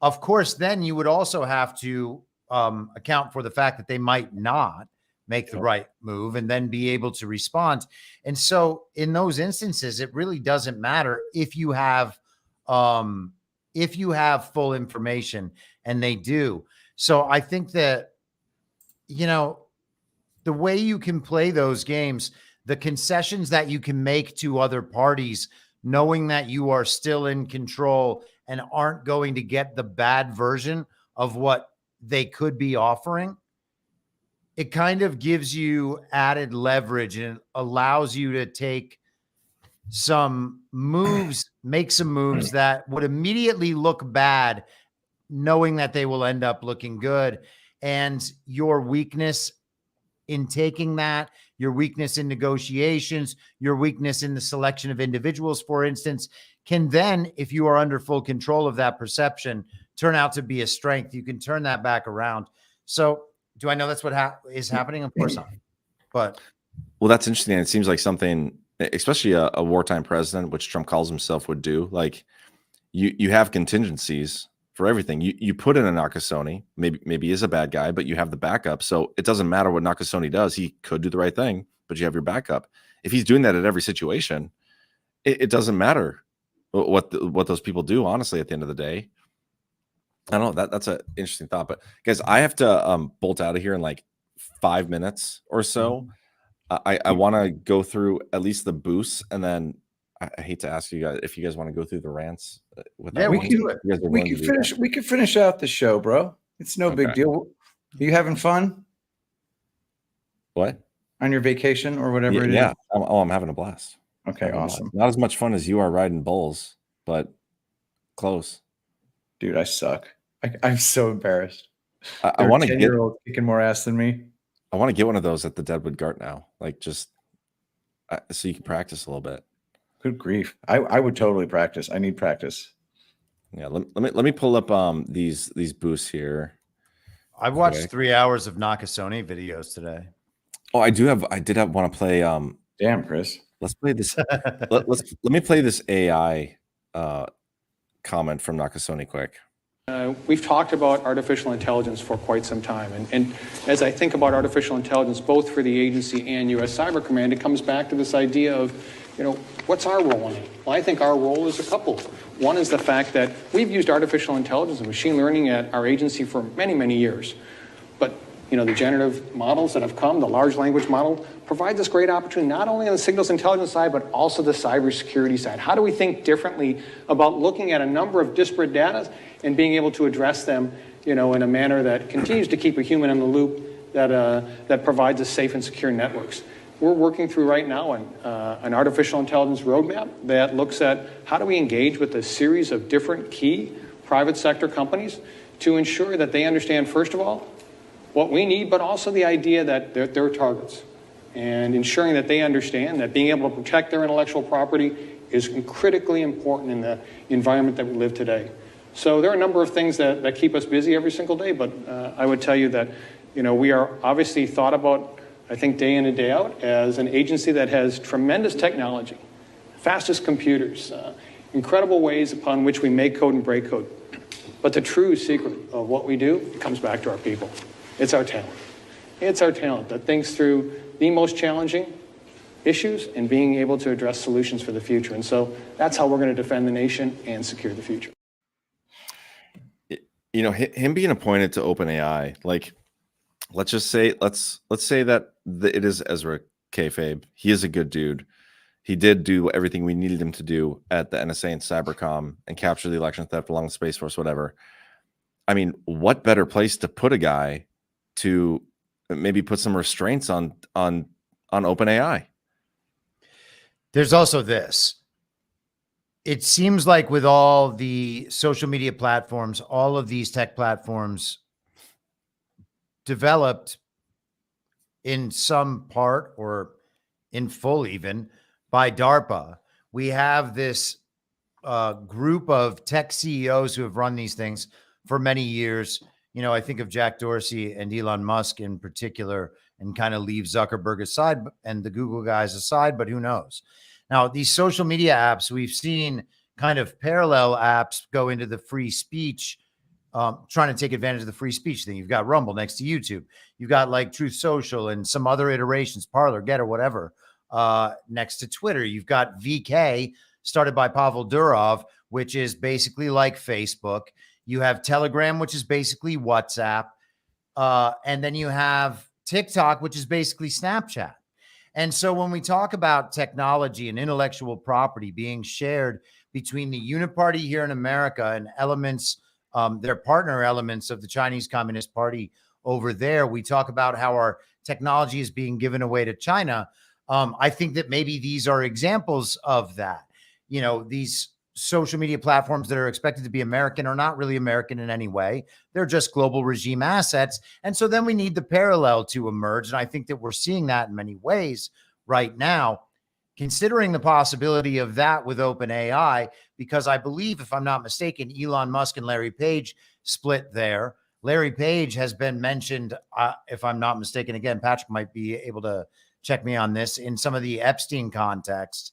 Of course, then you would also have to account for the fact that they might not make the right move and then be able to respond. And so in those instances, it really doesn't matter if you have full information, and they do. So I think that, the way you can play those games, the concessions that you can make to other parties, knowing that you are still in control and aren't going to get the bad version of what they could be offering, it kind of gives you added leverage and allows you to take some moves, make some moves that would immediately look bad, knowing that they will end up looking good. And your weakness in taking that, your weakness in negotiations, your weakness in the selection of individuals, for instance, can then, if you are under full control of that perception, turn out to be a strength. You can turn that back around. So do I know that's what is happening? Of course not. But well, that's interesting. And it seems like something, especially a wartime president, which Trump calls himself, would do. Like you have contingencies for everything. You put in a Nakasone, maybe he's a bad guy, but you have the backup. So it doesn't matter what Nakasone does. He could do the right thing, but you have your backup. If he's doing that at every situation, it doesn't matter what those people do, honestly, at the end of the day. I don't know. That's an interesting thought. But guys, I have to bolt out of here in like 5 minutes or so. I want to go through at least the boosts, and then I hate to ask you guys if you guys want to go through the rants. Yeah, we can do it. We can finish out the show, bro. It's no big deal. Are you having fun? What? On your vacation or whatever it is? Yeah. I'm having a blast. Okay, awesome. Not as much fun as you are riding bulls, but close. Dude, I suck. I'm so embarrassed. I want to get kicking more ass than me. I want to get one of those at the Deadwood Gart now, like just so you can practice a little bit. Good grief! I would totally practice. I need practice. Yeah, let me pull up these boosts here. I watched 3 hours of Nakasone videos today. Oh, I did want to play. Damn, Chris. Let's play this. let me play this AI comment from Nakasone quick. We've talked about artificial intelligence for quite some time. And as I think about artificial intelligence, both for the agency and U.S. Cyber Command, it comes back to this idea of what's our role in it? Well, I think our role is a couple. One is the fact that we've used artificial intelligence and machine learning at our agency for many, many years. But, the generative models that have come, the large language model, provides us great opportunity, not only on the signals intelligence side, but also the cybersecurity side. How do we think differently about looking at a number of disparate data and being able to address them, in a manner that continues to keep a human in the loop, that provides us safe and secure networks? We're working through right now an artificial intelligence roadmap that looks at how do we engage with a series of different key private sector companies to ensure that they understand, first of all, what we need, but also the idea that they're targets, and ensuring that they understand that being able to protect their intellectual property is critically important in the environment that we live today. So there are a number of things that keep us busy every single day, but I would tell you that we are obviously thought about, I think, day in and day out as an agency that has tremendous technology, fastest computers, incredible ways upon which we make code and break code. But the true secret of what we do comes back to our people. It's our talent. It's our talent that thinks through the most challenging issues and being able to address solutions for the future. And so that's how we're going to defend the nation and secure the future. Him being appointed to OpenAI, like, let's say that it is Ezra kayfabe. He is a good dude. He did do everything we needed him to do at the NSA and Cybercom and capture the election theft along the Space Force, whatever. I mean, what better place to put a guy to maybe put some restraints on OpenAI? There's also this. It seems like with all the social media platforms, all of these tech platforms developed in some part or in full even by DARPA. We have this group of tech CEOs who have run these things for many years. I think of Jack Dorsey and Elon Musk in particular, and kind of leave Zuckerberg aside and the Google guys aside, but who knows? Now, these social media apps, we've seen kind of parallel apps go into the free speech, trying to take advantage of the free speech thing. You've got Rumble next to YouTube. You've got like Truth Social and some other iterations, Parler, Getter, whatever, next to Twitter. You've got VK, started by Pavel Durov, which is basically like Facebook. You have Telegram, which is basically WhatsApp. And then you have TikTok, which is basically Snapchat. And so when we talk about technology and intellectual property being shared between the Uniparty here in America and elements, their partner elements of the Chinese Communist Party over there, we talk about how our technology is being given away to China. I think that maybe these are examples of that. These social media platforms that are expected to be American are not really American in any way. They're just global regime assets. And so then we need the parallel to emerge. And I think that we're seeing that in many ways right now, considering the possibility of that with OpenAI, because I believe, if I'm not mistaken, Elon Musk and Larry Page split there. Larry Page has been mentioned, if I'm not mistaken, again, Patrick might be able to check me on this, in some of the Epstein context.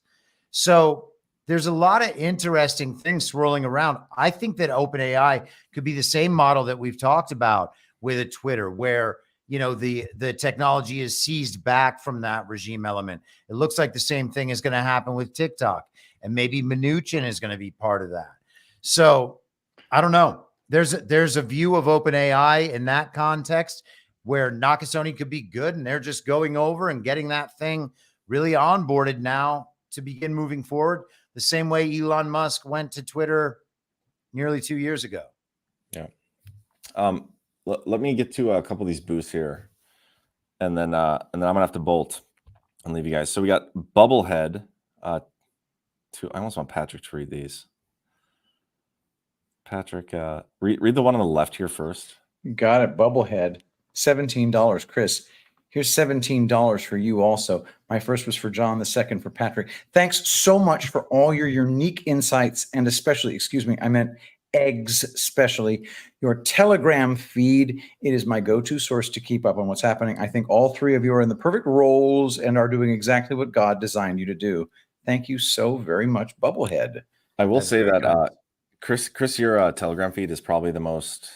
So there's a lot of interesting things swirling around. I think that OpenAI could be the same model that we've talked about with a Twitter, where the technology is seized back from that regime element. It looks like the same thing is going to happen with TikTok, and maybe Mnuchin is going to be part of that. So I don't know. There's a view of OpenAI in that context where Nakasone could be good, and they're just going over and getting that thing really onboarded now to begin moving forward, the same way Elon Musk went to Twitter nearly 2 years ago. Yeah. Let me get to a couple of these boosts here, and then I'm gonna have to bolt and leave you guys. So we got Bubblehead. I almost want Patrick to read these. Patrick, read the one on the left here first. Got it. Bubblehead, $17. Chris, here's $17 for you also. My first was for John, the second for Patrick. Thanks so much for all your unique insights, and especially, eggs, especially your Telegram feed. It is my go-to source to keep up on what's happening. I think all three of you are in the perfect roles and are doing exactly what God designed you to do. Thank you so very much, Bubblehead. I will say that, Chris, your Telegram feed is probably the most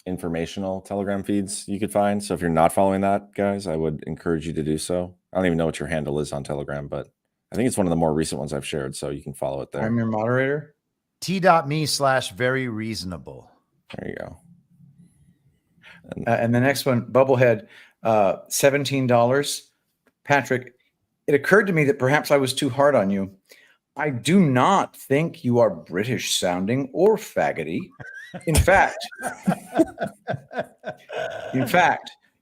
informational Telegram feeds you could find. So if you're not following that, guys, I would encourage you to do so. I don't even know what your handle is on Telegram, but I think it's one of the more recent ones I've shared, so you can follow it there. I'm your moderator. T.me/very reasonable. There you go. And the next one, Bubblehead, $17. Patrick, it occurred to me that perhaps I was too hard on you. I do not think you are British sounding or faggoty. In fact,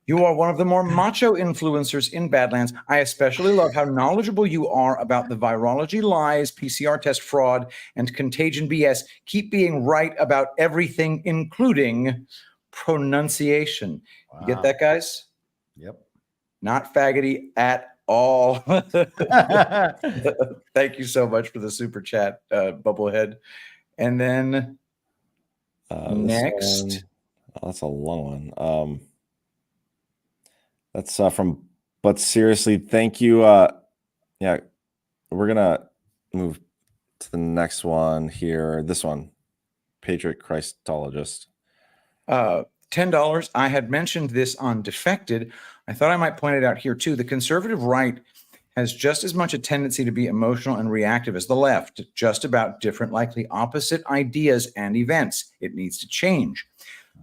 you are one of the more macho influencers in Badlands. I especially love how knowledgeable you are about the virology lies, PCR test fraud, and contagion BS. Keep being right about everything, including pronunciation. Wow. You get that, guys? Yep. Not faggoty at all. Thank you so much for the super chat, Bubblehead. And then next. That's a long one. That's from, but seriously, thank you. Yeah, we're gonna move to the next one here. This one, Patriot Christologist. $10. I had mentioned this on Defected. I thought I might point it out here too. The conservative right has just as much a tendency to be emotional and reactive as the left, just about different, likely opposite ideas and events. It needs to change.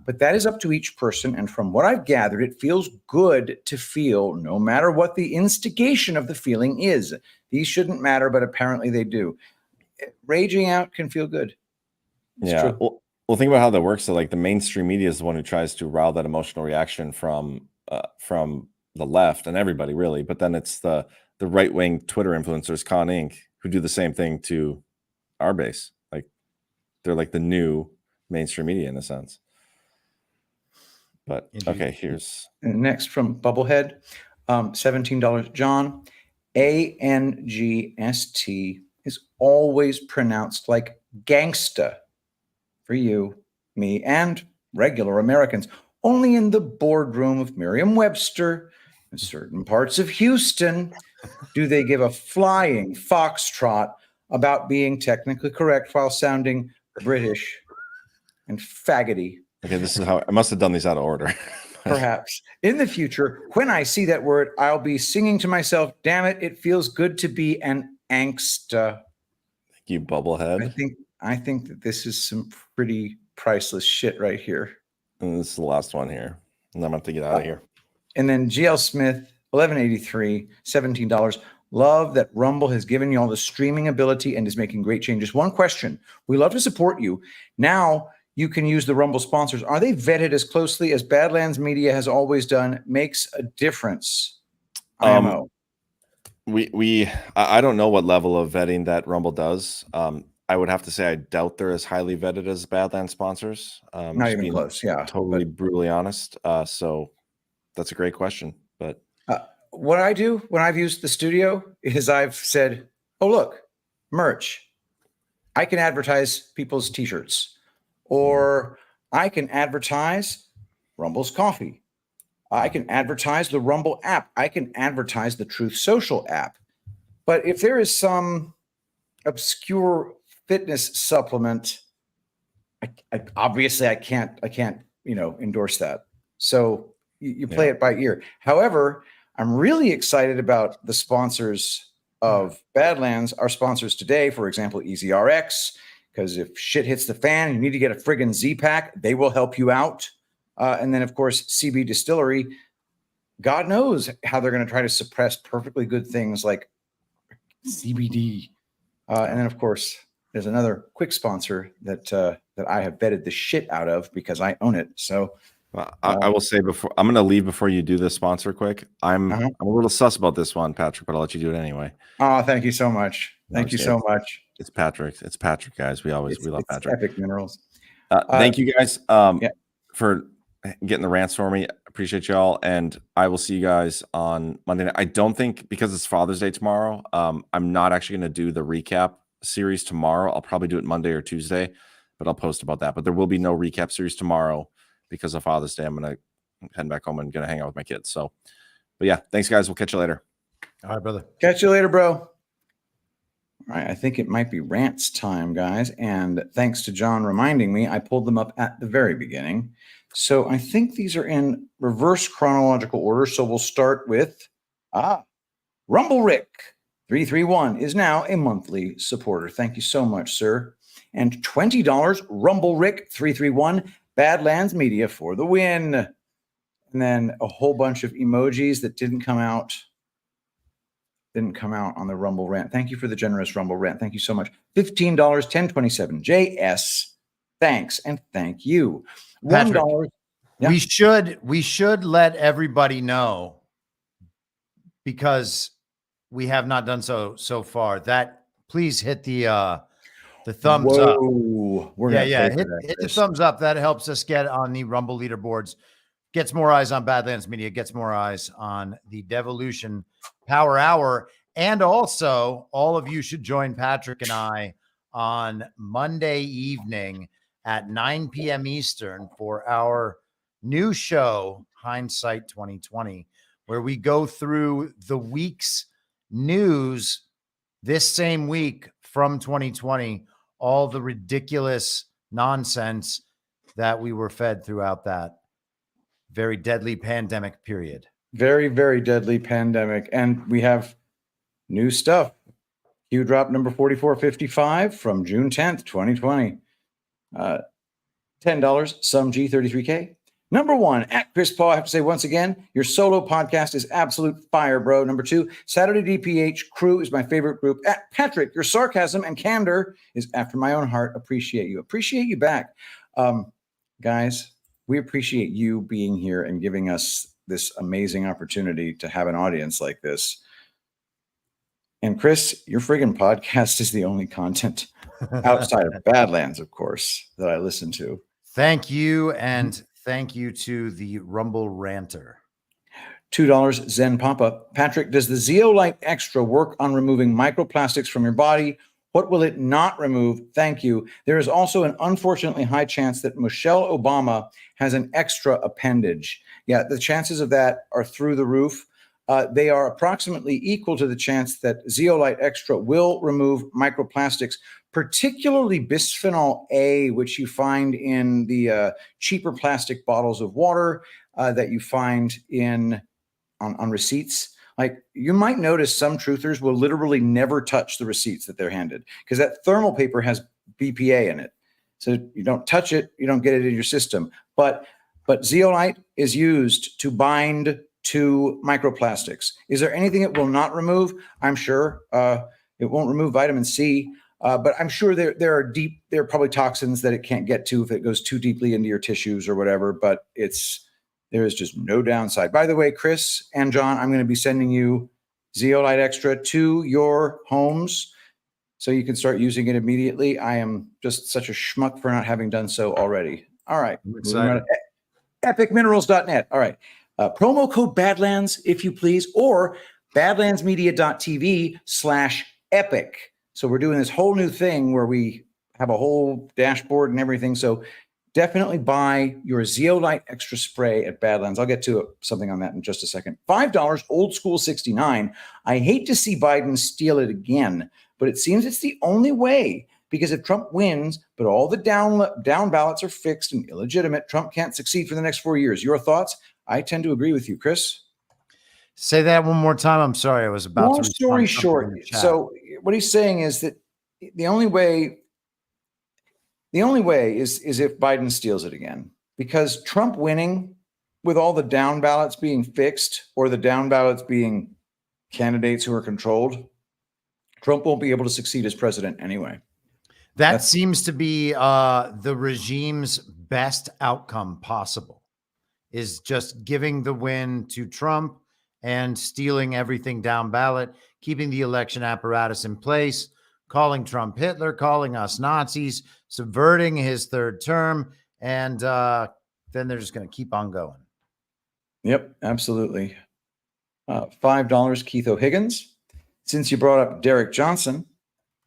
But that is up to each person. And from what I've gathered, it feels good to feel no matter what the instigation of the feeling is. These shouldn't matter, but apparently they do. Raging out can feel good. It's true. Well, think about how that works. So, like, the mainstream media is the one who tries to rile that emotional reaction from the left and everybody, really. But then it's the right-wing Twitter influencers, Con Inc., who do the same thing to our base. Like, they're like the new mainstream media in a sense. But okay, here's next from Bubblehead, $17. John, ANGST is always pronounced like gangsta for you, me, and regular Americans. Only in the boardroom of Merriam-Webster and certain parts of Houston do they give a flying foxtrot about being technically correct while sounding British and faggoty. Okay, this is how I must have done these out of order. Perhaps. In the future, when I see that word, I'll be singing to myself, damn it, it feels good to be an angsta. Thank you, Bubblehead. I think that this is some pretty priceless shit right here. And this is the last one here. And I'm going to have to get out of here. And then GL Smith, $11.83, $17. Love that Rumble has given you all the streaming ability and is making great changes. One question. We love to support you. Now, you can use the Rumble sponsors. Are they vetted as closely as Badlands Media has always done? Makes a difference. IMO. I don't know what level of vetting that Rumble does. I would have to say I doubt they're as highly vetted as Badlands sponsors. Not even close. Yeah, totally brutally honest. So that's a great question. But what I do when I've used the studio is I've said, "Oh look, merch. I can advertise people's T-shirts." Or I can advertise Rumble's coffee. I can advertise the Rumble app. I can advertise the Truth Social app. But if there is some obscure fitness supplement, I obviously I can't endorse that. So you play it by ear. However, I'm really excited about the sponsors of Badlands, our sponsors today, for example, EasyRx. Because if shit hits the fan, you need to get a friggin' Z-Pack, they will help you out. And then, of course, CB Distillery. God knows how they're going to try to suppress perfectly good things like CBD. And then, of course, there's another quick sponsor that I have vetted the shit out of because I own it. So I will say before I'm going to leave before you do this sponsor quick. I'm a little sus about this one, Patrick, but I'll let you do it anyway. Oh, thank you so much. Thank you so much. It's Patrick. It's Patrick, guys. We love Patrick. Epic Minerals. Thank you guys for getting the rants for me. Appreciate y'all. And I will see you guys on Monday night. I don't think, because it's Father's Day tomorrow, I'm not actually going to do the recap series tomorrow. I'll probably do it Monday or Tuesday, but I'll post about that. But there will be no recap series tomorrow because of Father's Day. I'm going to head back home and going to hang out with my kids. So, but yeah, thanks, guys. We'll catch you later. All right, brother. Catch you later, bro. All right, I think it might be rants time, guys. And thanks to John reminding me, I pulled them up at the very beginning. So I think these are in reverse chronological order. So we'll start with Rumble Rick, 331 is now a monthly supporter. Thank you so much, sir. And $20, Rumble Rick 331, Badlands Media for the win. And then a whole bunch of emojis that didn't come out on the Rumble rant. Thank you for the generous Rumble rant. Thank you so much. $15, 1027, JS. Thanks and thank you. $1. Yeah. We should let everybody know, because we have not done so far, that please hit the thumbs up. We're hit the thumbs up. That helps us get on the Rumble leaderboards, gets more eyes on Badlands Media, gets more eyes on the Devolution Power Hour. And also, all of you should join Patrick and I on Monday evening at 9 p.m. Eastern for our new show, Hindsight 2020, where we go through the week's news this same week from 2020, all the ridiculous nonsense that we were fed throughout that very deadly pandemic period. Very, very deadly pandemic. And we have new stuff. Q drop number 4455 from June 10th, 2020. $10, some G33K. Number 1, at Chris Paul, I have to say once again, your solo podcast is absolute fire, bro. Number 2, Saturday DPH crew is my favorite group. At Patrick, your sarcasm and candor is after my own heart. Appreciate you. Appreciate you back. Guys, we appreciate you being here and giving us this amazing opportunity to have an audience like this. And Chris, your friggin' podcast is the only content outside of Badlands, of course, that I listen to. Thank you, and thank you to the Rumble Ranter. $2, Zen Papa. Patrick, does the Zeolite Extra work on removing microplastics from your body? What will it not remove? Thank you. There is also an unfortunately high chance that Michelle Obama has an extra appendage. Yeah, the chances of that are through the roof. They are approximately equal to the chance that Zeolite Extra will remove microplastics, particularly bisphenol A, which you find in the cheaper plastic bottles of water that you find on receipts. Like, you might notice some truthers will literally never touch the receipts that they're handed because that thermal paper has BPA in it. So you don't touch it, you don't get it in your system. But zeolite is used to bind to microplastics. Is there anything it will not remove? I'm sure it won't remove vitamin C, but I'm sure there are probably toxins that it can't get to if it goes too deeply into your tissues or whatever. But there is just no downside. By the way, Chris and John, I'm going to be sending you Zeolite Extra to your homes so you can start using it immediately. I am just such a schmuck for not having done so already. All right. Epicminerals.net. All right. Promo code Badlands, if you please, or badlandsmedia.tv/epic. So we're doing this whole new thing where we have a whole dashboard and everything. So definitely buy your Zeolite Extra Spray at Badlands. I'll get to something on that in just a second. $5, Old School 69. I hate to see Biden steal it again, but it seems it's the only way, because if Trump wins, but all the down ballots are fixed and illegitimate, Trump can't succeed for the next 4 years. Your thoughts? I tend to agree with you, Chris. Say that one more time. I'm sorry. I was about Long to. Story short. So what he's saying is that the only way is if Biden steals it again, because Trump winning with all the down ballots being fixed or the down ballots being candidates who are controlled, Trump won't be able to succeed as president anyway. That seems to be the regime's best outcome possible, is just giving the win to Trump and stealing everything down ballot, keeping the election apparatus in place, calling Trump Hitler, calling us Nazis, subverting his third term, and then they're just going to keep on going. Yep, absolutely. $5, Keith O'Higgins. Since you brought up Derek Johnson,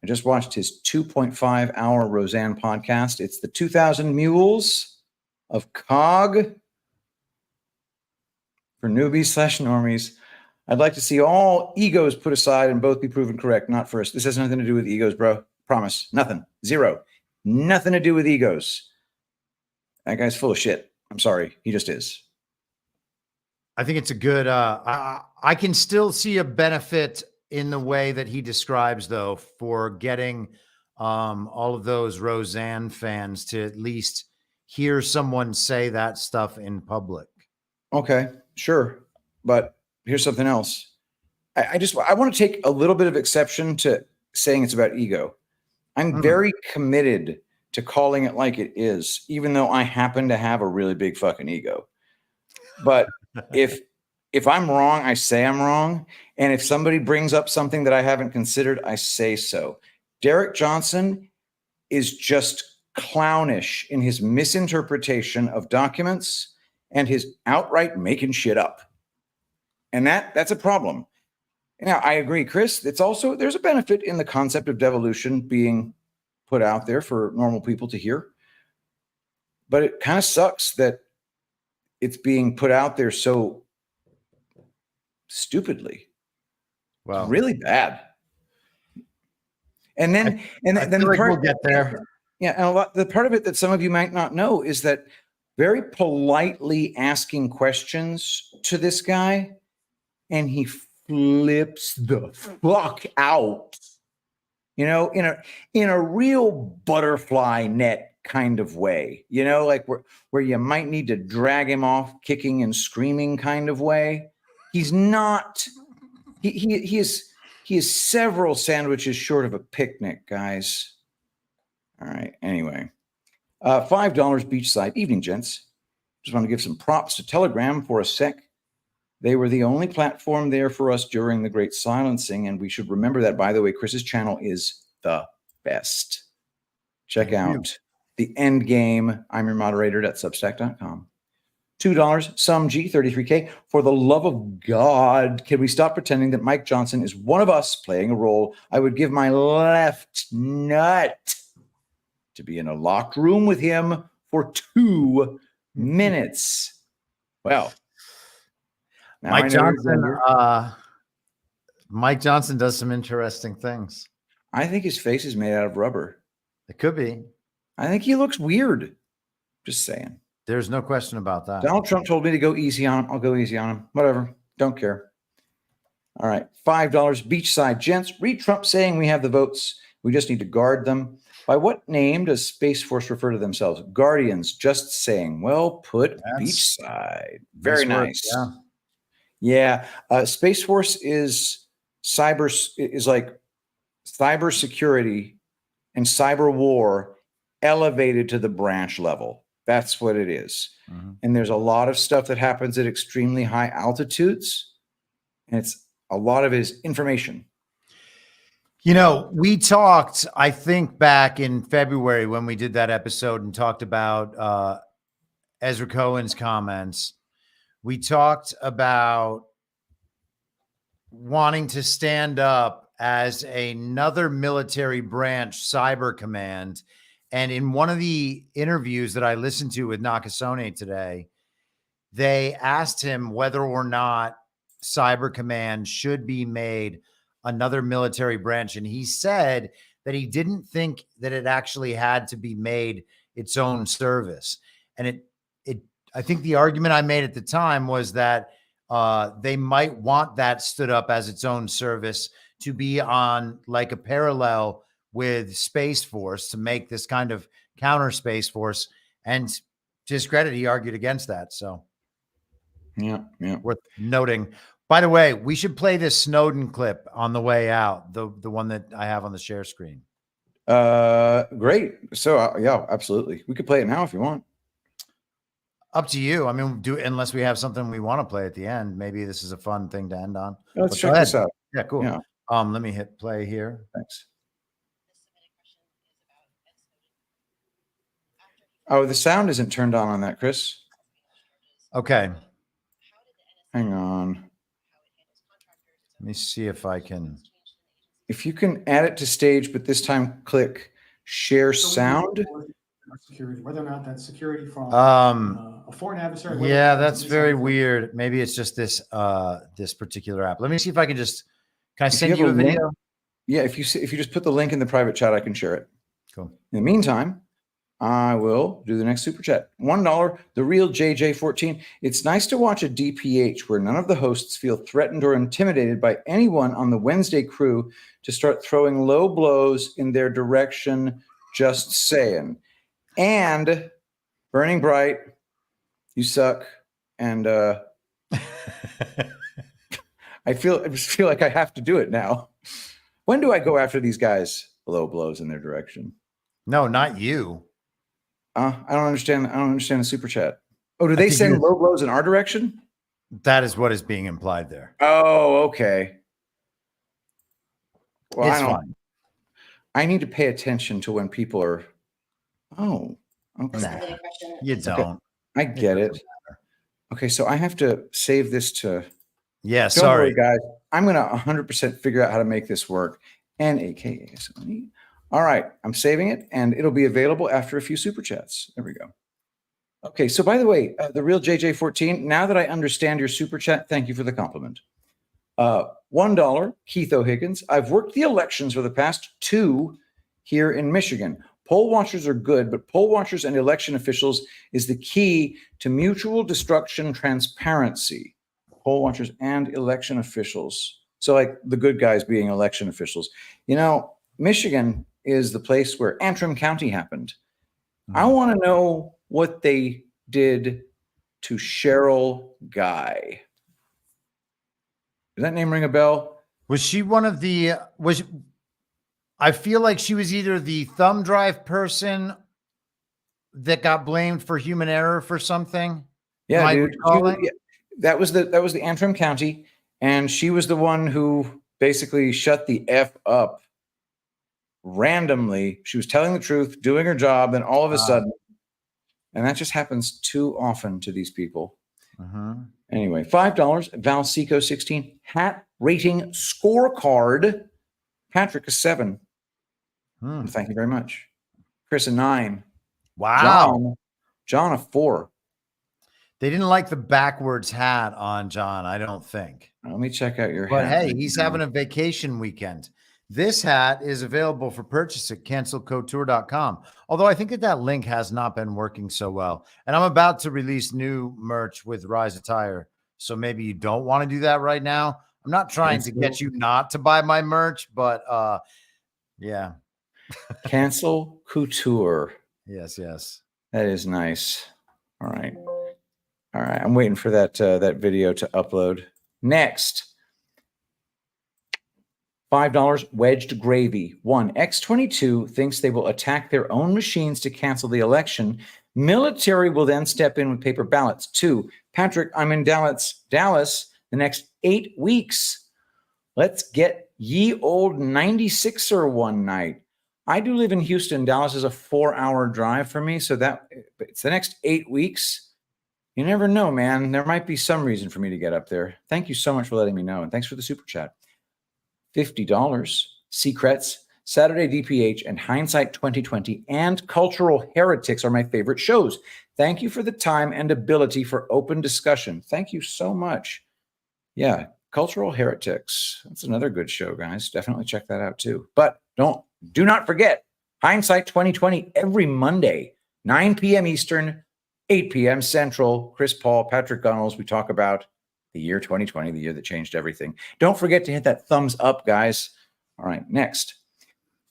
I just watched his 2.5-hour Roseanne podcast. It's the 2000 Mules of COG for newbies/normies. I'd like to see all egos put aside and both be proven correct, not first. This has nothing to do with egos, bro. Promise. Nothing. Zero. Nothing to do with egos. That guy's full of shit. I'm sorry. He just is. I think it's a good, I can still see a benefit in the way that he describes, though, for getting all of those Roseanne fans to at least hear someone say that stuff in public. Okay, sure. But here's something else. I want to take a little bit of exception to saying it's about ego. I'm very committed to calling it like it is, even though I happen to have a really big fucking ego. But if I'm wrong, I say I'm wrong. And if somebody brings up something that I haven't considered, I say so. Derek Johnson is just clownish in his misinterpretation of documents and his outright making shit up. And that's a problem. Now, I agree, Chris. It's also, there's a benefit in the concept of devolution being put out there for normal people to hear. But it kind of sucks that it's being put out there so stupidly. Well, it's really bad. And then, then the like part, we'll get there. Yeah, and the part of it that some of you might not know is that very politely asking questions to this guy, and he flips the fuck out, in a real butterfly net kind of way, like where you might need to drag him off kicking and screaming kind of way. He's not, he is several sandwiches short of a picnic, guys. All right. Anyway, $5 beachside. Evening, gents. Just want to give some props to Telegram for a sec. They were the only platform there for us during the Great Silencing, and we should remember that. By the way, Chris's channel is the best. Check out The End Game. I'm your moderator at substack.com. $2, some G, 33K. For the love of God, can we stop pretending that Mike Johnson is one of us playing a role? I would give my left nut to be in a locked room with him for 2 minutes. Well, Mike Johnson does some interesting things. I think his face is made out of rubber. It could be. I think he looks weird. Just saying. There's no question about that. Donald Trump told me to go easy on him. I'll go easy on him. Whatever. Don't care. All right. $5 beachside gents. Read Trump saying we have the votes. We just need to guard them. By what name does Space Force refer to themselves? Guardians. Just saying. Well put. Beachside. Very nice. Yeah. Space Force is like cyber security and cyber war elevated to the branch level. That's what it is. And there's a lot of stuff that happens at extremely high altitudes. And a lot of it is information. We talked, I think, back in February when we did that episode and talked about Ezra Cohen's comments. We talked about wanting to stand up as another military branch, Cyber Command. And in one of the interviews that I listened to with Nakasone today, they asked him whether or not Cyber Command should be made another military branch. And he said that he didn't think that it actually had to be made its own service. And I think the argument I made at the time was that they might want that stood up as its own service to be on like a parallel with Space Force to make this kind of counter Space Force. And to his credit, he argued against that. So yeah. Worth noting. By the way, we should play this Snowden clip on the way out, the one that I have on the share screen. Great. So yeah, absolutely. We could play it now if you want. Up to you. I mean, unless we have something we want to play at the end. Maybe this is a fun thing to end on. Let's check this out. Yeah, cool. Yeah. Let me hit play here. Thanks. Oh, the sound isn't turned on that, Chris. Okay. Hang on. Let me see if I can. If you can add it to stage, but this time click share sound. Security, whether or not that's security from a foreign adversary. Yeah, that's very weird. Maybe it's just this this particular app. Let me see if I can I send you a video? Yeah, if you just put the link in the private chat, I can share it. Cool. In the meantime, I will do the next super chat. $1, the real JJ14. It's nice to watch a DPH where none of the hosts feel threatened or intimidated by anyone on the Wednesday crew to start throwing low blows in their direction. Just saying. And Burning Bright, you suck. And I just feel like I have to do it now. When do I go after these guys? Low blows in their direction. No, not you. I don't understand. I don't understand the super chat. Oh, do they send low blows in our direction? That is what is being implied there. Oh, okay. Well, It's fine. I need to pay attention to when people are. Oh, okay. Nah, you don't. Okay. I get it. Okay, so I have to save this to. Yeah, Don't sorry, worry, guys. I'm gonna 100% figure out how to make this work. NAKASONE. All right, I'm saving it, and it'll be available after a few super chats. There we go. Okay, so by the way, the real JJ14, now that I understand your super chat, thank you for the compliment. $1, Keith O'Higgins. I've worked the elections for the past 2 here in Michigan. Poll watchers are good, but poll watchers and election officials is the key to mutual destruction transparency. Poll watchers and election officials. So like the good guys being election officials. You know, Michigan is the place where Antrim County happened. I want to know what they did to Cheryl Guy. Does that name ring a bell? Was she one of the I feel like she was either the thumb drive person that got blamed for human error for something. Yeah, dude. That was the Antrim County, and she was the one who basically shut the F up randomly. She was telling the truth, doing her job, then all of a sudden, and that just happens too often to these people. Anyway, $5, Valseco 16, hat rating scorecard. Patrick, a 7. Thank you very much. Chris, a 9. Wow. John, a 4. They didn't like the backwards hat on John, I don't think. Let me check out your But hat. hey, he's having a vacation weekend. This hat is available for purchase at cancelcouture.com. Although I think that link has not been working so well. And I'm about to release new merch with Rise Attire. So maybe you don't want to do that right now. I'm not trying to get you not to buy my merch, but yeah. Cancel Couture. Yes. That is nice. All right. I'm waiting for that video to upload. Next. $5, wedged gravy. 1, X22 thinks they will attack their own machines to cancel the election. Military will then step in with paper ballots. 2, Patrick, I'm in Dallas the next 8 weeks. Let's get ye old 96er one night. I do live in Houston. Dallas is a 4-hour drive for me. So that it's the next 8 weeks. You never know, man. There might be some reason for me to get up there. Thank you so much for letting me know. And thanks for the super chat. $50. Secrets, Saturday DPH, and Hindsight 2020 and Cultural Heretics are my favorite shows. Thank you for the time and ability for open discussion. Thank you so much. Yeah, Cultural Heretics. That's another good show, guys. Definitely check that out too. But do not forget Hindsight 2020 every Monday, 9 p.m. Eastern, 8 p.m. Central. Chris Paul, Patrick Gunnels. We talk about the year 2020, the year that changed everything. Don't forget to hit that thumbs up, guys. All right, next.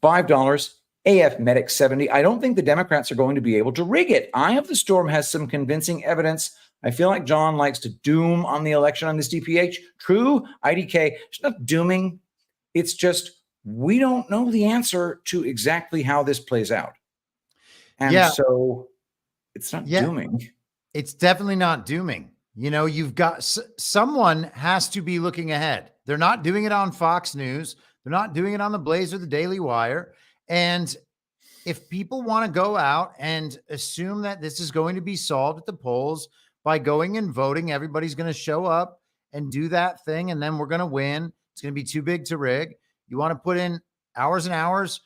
$5, AF Medic 70. I don't think the Democrats are going to be able to rig it. Eye of the Storm has some convincing evidence. I feel like John likes to doom on the election on this DPH. True, IDK. It's not dooming. It's just we don't know the answer to exactly how this plays out. And so it's not dooming. It's definitely not dooming. You know, you've got someone has to be looking ahead. They're not doing it on Fox News. They're not doing it on the Blaze or the Daily Wire. And if people want to go out and assume that this is going to be solved at the polls by going and voting, everybody's going to show up and do that thing, and then we're going to win. It's going to be too big to rig. You want to put in hours and hours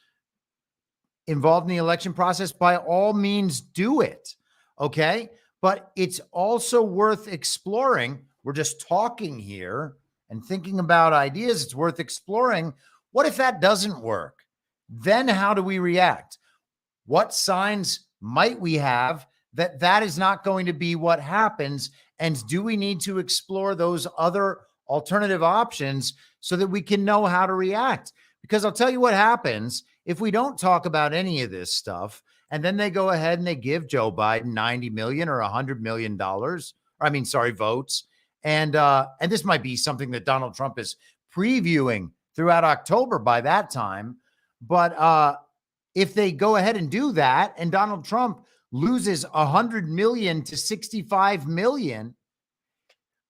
involved in the election process, by all means do it. Okay. But it's also worth exploring. We're just talking here and thinking about ideas. It's worth exploring. What if that doesn't work? Then how do we react? What signs might we have that is not going to be what happens? And do we need to explore those other alternative options so that we can know how to react? Because I'll tell you what happens if we don't talk about any of this stuff, and then they go ahead and they give Joe Biden 90 million or $100 million, votes. And this might be something that Donald Trump is previewing throughout October by that time. But if they go ahead and do that and Donald Trump loses 100 million to 65 million,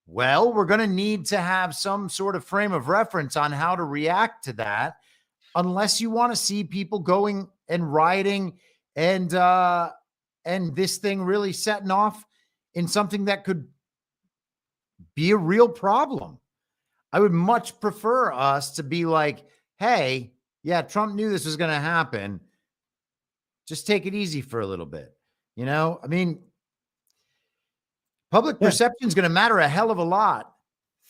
well, we're going to need to have some sort of frame of reference on how to react to that, unless you want to see people going and rioting and this thing really setting off in something that could be a real problem. I would much prefer us to be like, hey, yeah, Trump knew this was going to happen. Just take it easy for a little bit. You know, I mean, public perception is going to matter a hell of a lot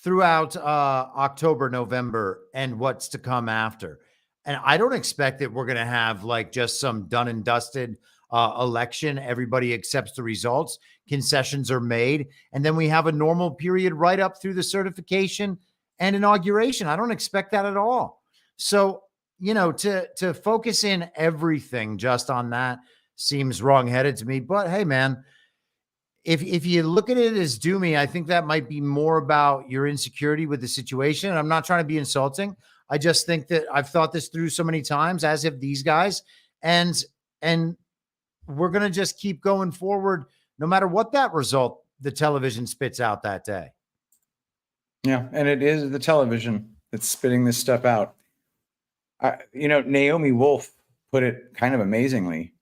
throughout October, November, and what's to come after. And I don't expect that we're going to have like just some done and dusted election. Everybody accepts the results. Concessions are made. And then we have a normal period right up through the certification and inauguration. I don't expect that at all. So, you know, to focus in everything just on that seems wrong-headed to me. But hey, man, if you look at it as doomy, I think that might be more about your insecurity with the situation. And I'm not trying to be insulting. I just think that I've thought this through so many times, as have these guys. And we're going to just keep going forward no matter what that result the television spits out that day. Yeah, and it is the television that's spitting this stuff out. Naomi Wolf put it kind of amazingly.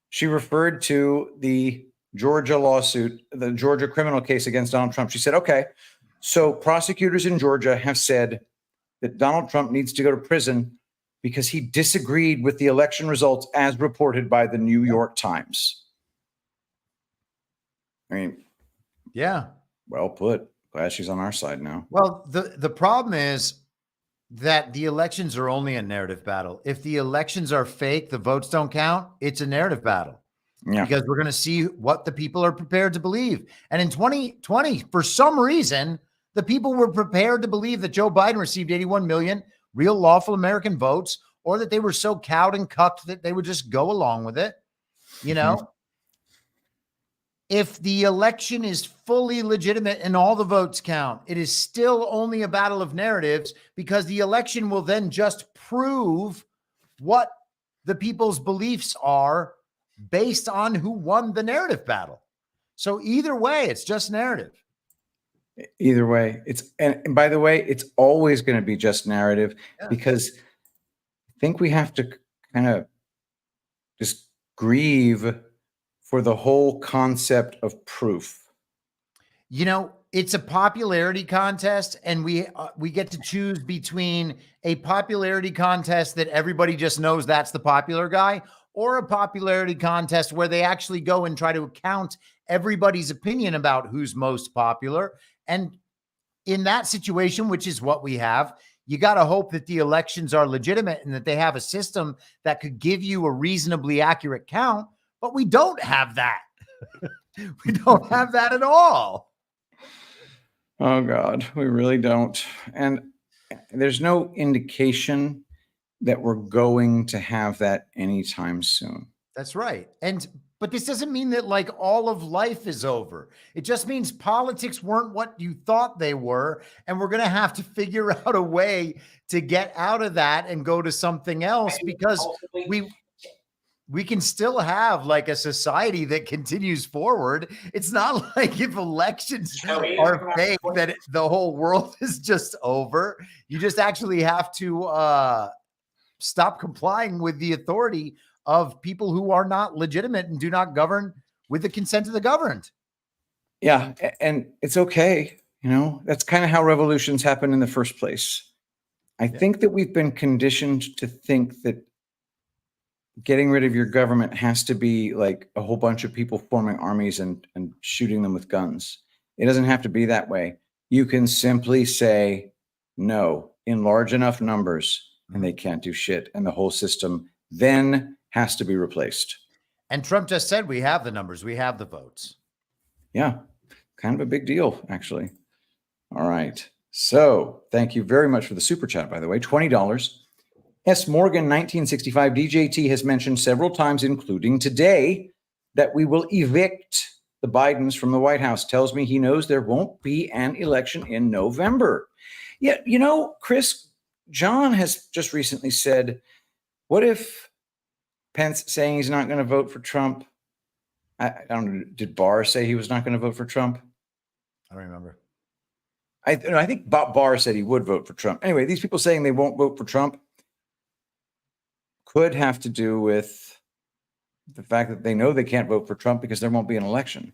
She referred to the Georgia lawsuit, the Georgia criminal case against Donald Trump. She said, okay, so prosecutors in Georgia have said that Donald Trump needs to go to prison because he disagreed with the election results as reported by the New York Times. I mean, yeah, well put. Glad she's on our side now. Well, the problem is that the elections are only a narrative battle. If the elections are fake, the votes don't count, it's a narrative battle. Yeah. Because we're going to see what the people are prepared to believe. And in 2020, for some reason, the people were prepared to believe that Joe Biden received 81 million real lawful American votes, or that they were so cowed and cucked that they would just go along with it. You know, if the election is fully legitimate and all the votes count, it is still only a battle of narratives, because the election will then just prove what the people's beliefs are based on who won the narrative battle. So either way, it's just narrative. Either way, and by the way, it's always going to be just narrative, because I think we have to kind of just grieve for the whole concept of proof. You know, it's a popularity contest, and we get to choose between a popularity contest that everybody just knows that's the popular guy, or a popularity contest where they actually go and try to count everybody's opinion about who's most popular. And in that situation, which is what we have, you got to hope that the elections are legitimate and that they have a system that could give you a reasonably accurate count. But we don't have that. We don't have that at all. Oh, God, we really don't. And there's no indication that we're going to have that anytime soon. That's right. But this doesn't mean that like all of life is over. It just means politics weren't what you thought they were. And we're going to have to figure out a way to get out of that and go to something else, because we can still have like a society that continues forward. It's not like if elections are fake that the whole world is just over. You just actually have to stop complying with the authority of people who are not legitimate and do not govern with the consent of the governed. Yeah, and it's okay. You know, that's kind of how revolutions happen in the first place. I think that we've been conditioned to think that getting rid of your government has to be like a whole bunch of people forming armies and shooting them with guns. It doesn't have to be that way. You can simply say no in large enough numbers and they can't do shit. And the whole system then has to be replaced. And Trump just said, we have the numbers, we have the votes. Yeah, kind of a big deal, actually. All right. So thank you very much for the super chat, by the way. $20. S. Morgan, 1965. DJT has mentioned several times, including today, that we will evict the Bidens from the White House. Tells me he knows there won't be an election in November. Yeah, you know, Chris, John has just recently said, what if Pence saying he's not going to vote for Trump? I don't know. Did Barr say he was not going to vote for Trump? I don't remember. I think Barr said he would vote for Trump. Anyway, these people saying they won't vote for Trump could have to do with the fact that they know they can't vote for Trump because there won't be an election.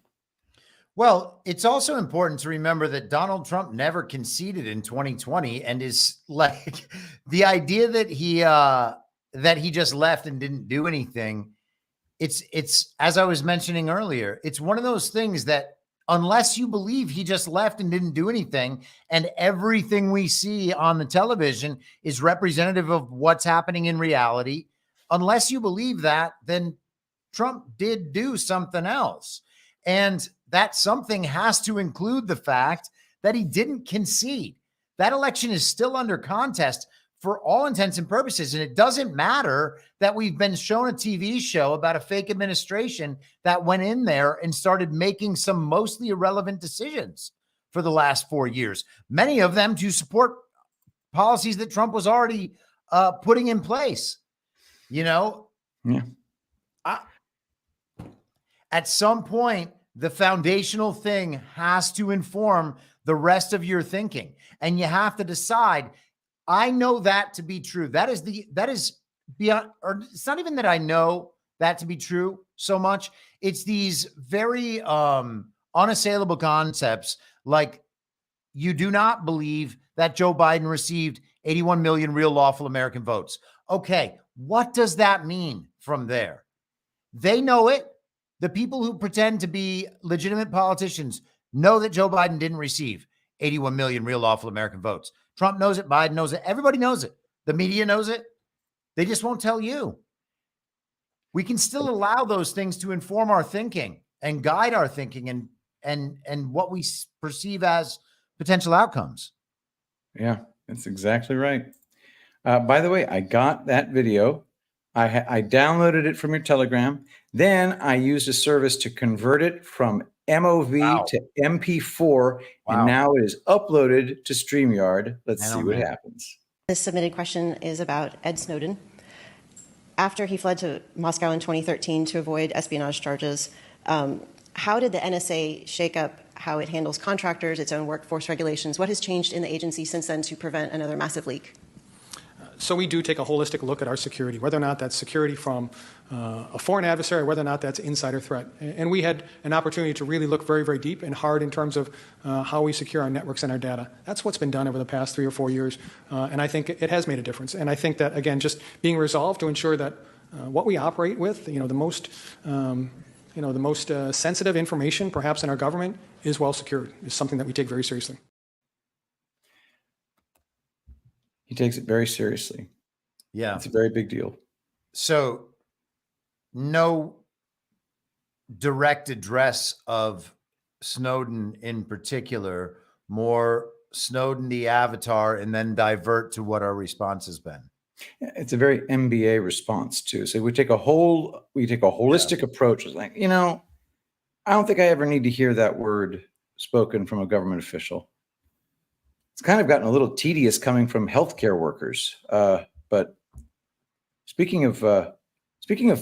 Well, it's also important to remember that Donald Trump never conceded in 2020, and is like the idea that he just left and didn't do anything. It's as I was mentioning earlier, it's one of those things that unless you believe he just left and didn't do anything, and everything we see on the television is representative of what's happening in reality, unless you believe that, then Trump did do something else. And that something has to include the fact that he didn't concede. That election is still under contest for all intents and purposes. And it doesn't matter that we've been shown a TV show about a fake administration that went in there and started making some mostly irrelevant decisions for the last 4 years, many of them to support policies that Trump was already putting in place. You know, yeah. At some point, the foundational thing has to inform the rest of your thinking. And you have to decide, I know that to be true. That is beyond, or it's not even that I know that to be true so much. It's these very unassailable concepts. Like, you do not believe that Joe Biden received 81 million real lawful American votes. Okay. What does that mean from there? They know it. The people who pretend to be legitimate politicians know that Joe Biden didn't receive 81 million real lawful American votes. Trump knows it. Biden knows it. Everybody knows it. The media knows it. They just won't tell you. We can still allow those things to inform our thinking and guide our thinking and what we perceive as potential outcomes. Yeah, that's exactly right. By the way, I got that video. I downloaded it from your Telegram. Then I used a service to convert it from MOV to MP4. And now it is uploaded to StreamYard. Let's see what happens. This submitted question is about Ed Snowden. After he fled to Moscow in 2013 to avoid espionage charges, how did the NSA shake up how it handles contractors, its own workforce regulations? What has changed in the agency since then to prevent another massive leak? So we do take a holistic look at our security, whether or not that's security from a foreign adversary, or whether or not that's insider threat. And we had an opportunity to really look very, very deep and hard in terms of how we secure our networks and our data. That's what's been done over the past 3 or 4 years, and I think it has made a difference. And I think that, again, just being resolved to ensure that what we operate with, the most sensitive information, perhaps in our government, is well secured, is something that we take very seriously. He takes it very seriously. Yeah. It's a very big deal. So no direct address of Snowden in particular, more Snowden the avatar, and then divert to what our response has been. It's a very MBA response too. So we take a holistic approach. It's like, I don't think I ever need to hear that word spoken from a government official. It's kind of gotten a little tedious coming from healthcare workers. But speaking of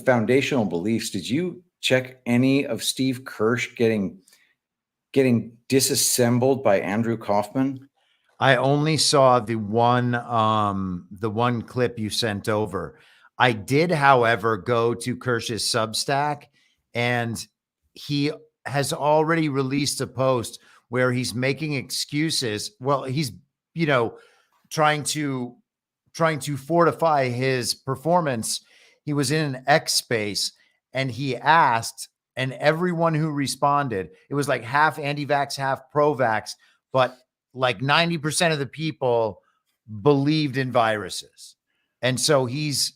foundational beliefs, did you check any of Steve Kirsch getting disassembled by Andrew Kaufman? I only saw the one clip you sent over. I did, however, go to Kirsch's Substack, and he has already released a post where he's making excuses. Well, he's, trying to fortify his performance. He was in an X space and he asked, and everyone who responded, it was like half anti-vax, half pro-vax, but like 90% of the people believed in viruses. And so he's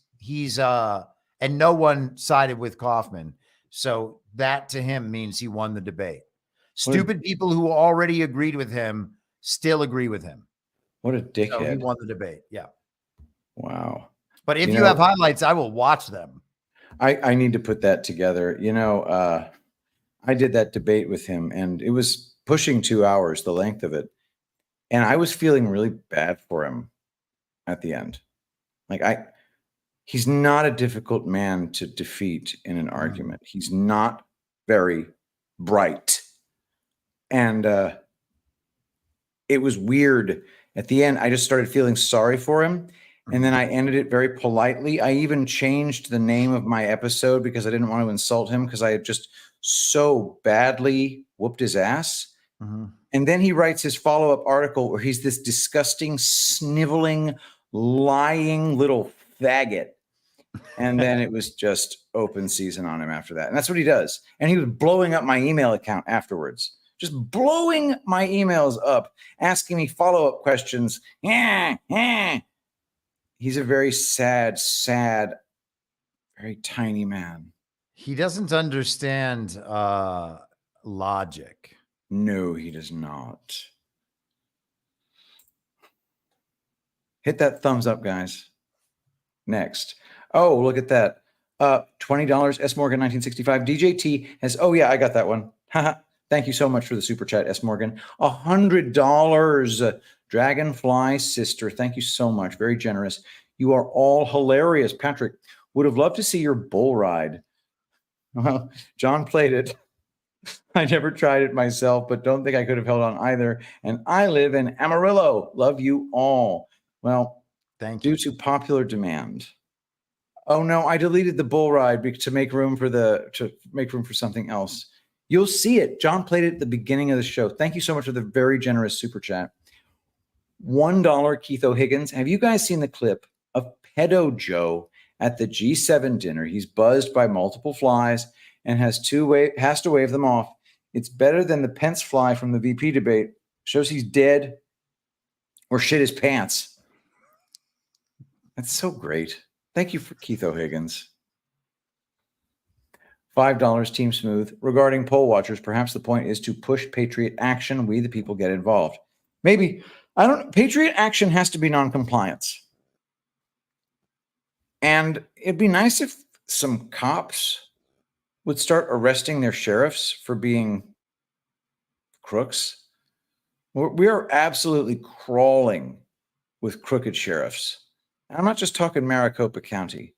and no one sided with Kaufman. So that to him means he won the debate. Stupid people who already agreed with him still agree with him. What a So he dickhead. won the debate. Yeah. Wow. But if you have highlights, I will watch them. I need to put that together. I did that debate with him, and it was pushing 2 hours, the length of it. And I was feeling really bad for him at the end. He's not a difficult man to defeat in an argument. He's not very bright. And it was weird. At the end, I just started feeling sorry for him. And then I ended it very politely. I even changed the name of my episode because I didn't want to insult him because I had just so badly whooped his ass. And then he writes his follow-up article where he's this disgusting, sniveling, lying little faggot. And then it was just open season on him after that. And that's what he does. And he was blowing up my email account afterwards. Just blowing my emails up, asking me follow-up questions. He's a very sad, very tiny man. He doesn't understand logic. No, he does not. Hit that thumbs up, guys. Next. Oh, look at that. $20, S. Morgan, 1965. DJT has, oh yeah, I got that one. Thank you so much for the super chat, S. Morgan. $100. Dragonfly Sister. Thank you so much. Very generous. You are all hilarious. Patrick, would have loved to see your bull ride. Well, John played it. I never tried it myself, but don't think I could have held on either. And I live in Amarillo. Love you all. Well, thank you. Due to popular demand. Oh no, I deleted the bull ride to make room for something else. You'll see it. John played it at the beginning of the show. Thank you so much for the very generous super chat. $1 Keith O'Higgins. Have you guys seen the clip of Pedo Joe at the G7 dinner? He's buzzed by multiple flies and has to wave them off. It's better than the Pence fly from the VP debate. Shows he's dead or shit his pants. That's so great. Thank you for Keith O'Higgins. $5 Team Smooth. Regarding poll watchers, perhaps the point is to push Patriot action. We, the people, get involved. Maybe. I don't. Patriot action has to be non-compliance. And it'd be nice if some cops would start arresting their sheriffs for being crooks. We are absolutely crawling with crooked sheriffs. And I'm not just talking Maricopa County.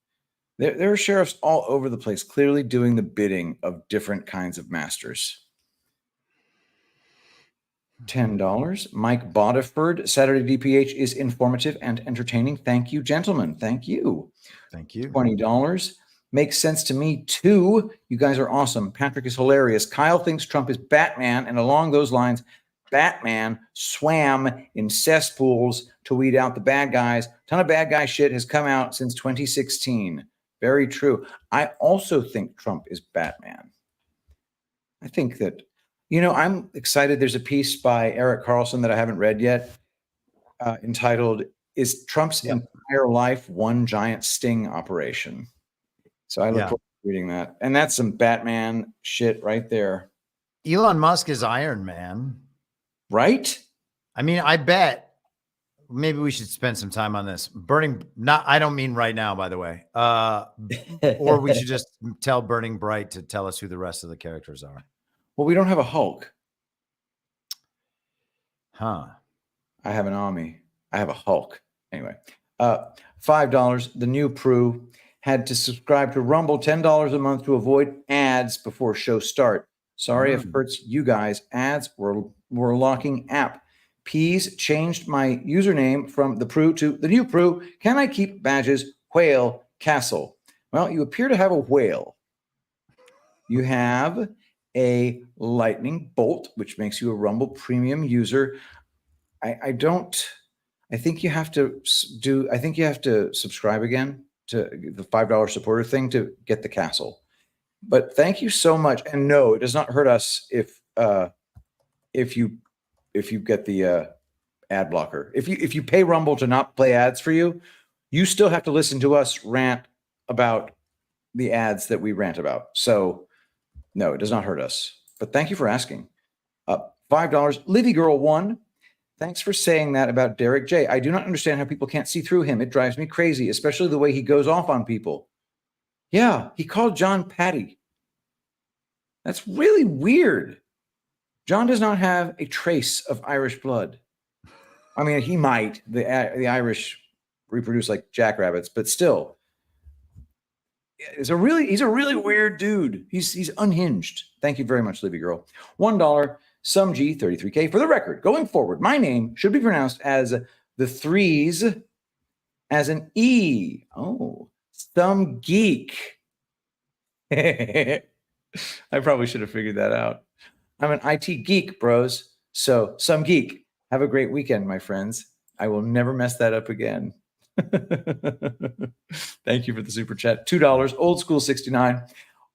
There are sheriffs all over the place, clearly doing the bidding of different kinds of masters. $10. Mike Bodiford. Saturday DPH is informative and entertaining. Thank you, gentlemen. Thank you. Thank you. $20. Makes sense to me, too. You guys are awesome. Patrick is hilarious. Kyle thinks Trump is Batman, and along those lines, Batman swam in cesspools to weed out the bad guys. A ton of bad guy shit has come out since 2016. Very true. I also think Trump is Batman. I think that, I'm excited. There's a piece by Eric Carlson that I haven't read yet entitled, Is Trump's Entire Life One Giant Sting Operation? So I look forward to reading that. And that's some Batman shit right there. Elon Musk is Iron Man. Right? I mean, I bet maybe we should spend some time on this. I don't mean right now, by the way. Or we should just tell Burning Bright to tell us who the rest of the characters are. Well, we don't have a Hulk. Huh. I have an army. I have a Hulk. Anyway, $5. The new Prue had to subscribe to Rumble, $10 a month to avoid ads before show start. Sorry if it hurts you guys. Ads were locking app. Peas changed my username from the Prue to the new Prue. Can I keep badges? Whale Castle. Well, you appear to have a whale. You have a lightning bolt, which makes you a Rumble premium user. I think you have to subscribe again to the $5 supporter thing to get the castle. But thank you so much. And no, it does not hurt us if you get the ad blocker. If you pay Rumble to not play ads for you, you still have to listen to us rant about the ads that we rant about. So No, it does not hurt us. But thank you for asking. $5. Livy Girl 1. Thanks for saying that about Derek J. I do not understand how people can't see through him. It drives me crazy, especially the way he goes off on people. Yeah, he called John Patty. That's really weird. John does not have a trace of Irish blood. I mean, he might. The Irish reproduce like jackrabbits, but still. He's a really weird dude. He's unhinged. Thank you very much, Livy Girl. $1. Some G 33K. For the record, going forward, my name should be pronounced as the threes as an E. Oh, some geek. I probably should have figured that out. I'm an IT geek, bros. So some geek. Have a great weekend, my friends. I will never mess that up again. Thank you for the super chat. $2. Old School 69.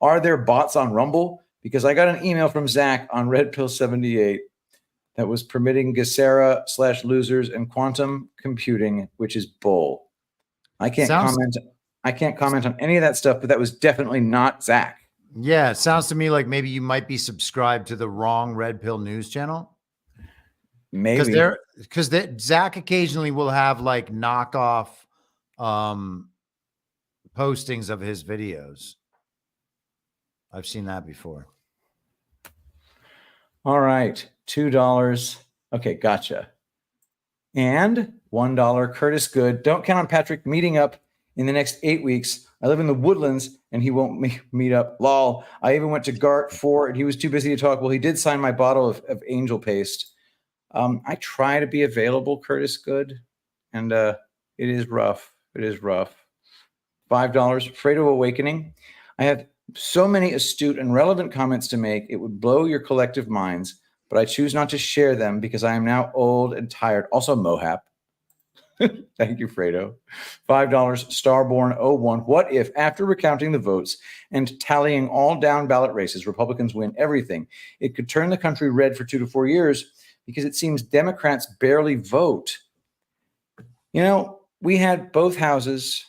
Are there bots on Rumble? Because I got an email from Zach on Red Pill 78 that was permitting Gacera/losers and quantum computing, which is bull. I can't comment on any of that stuff, but that was definitely not Zach. Yeah, it sounds to me like maybe you might be subscribed to the wrong Red Pill news channel. Maybe because Zach occasionally will have like knockoff postings of his videos. I've seen that before. All right, $2. Okay, gotcha. And $1. Curtis Good. Don't count on Patrick meeting up in the next 8 weeks. I live in the Woodlands and he won't meet up. Lol. I even went to Gart 4 and he was too busy to talk. Well, he did sign my bottle of Angel Paste. I try to be available, Curtis Good, and it is rough. It is rough. $5. Fredo Awakening. I have so many astute and relevant comments to make, it would blow your collective minds, but I choose not to share them because I am now old and tired. Also, Mohap. Thank you, Fredo. $5. Starborn 01. What if, after recounting the votes and tallying all down ballot races, Republicans win everything? It could turn the country red for 2 to 4 years because it seems Democrats barely vote. You know, we had both houses,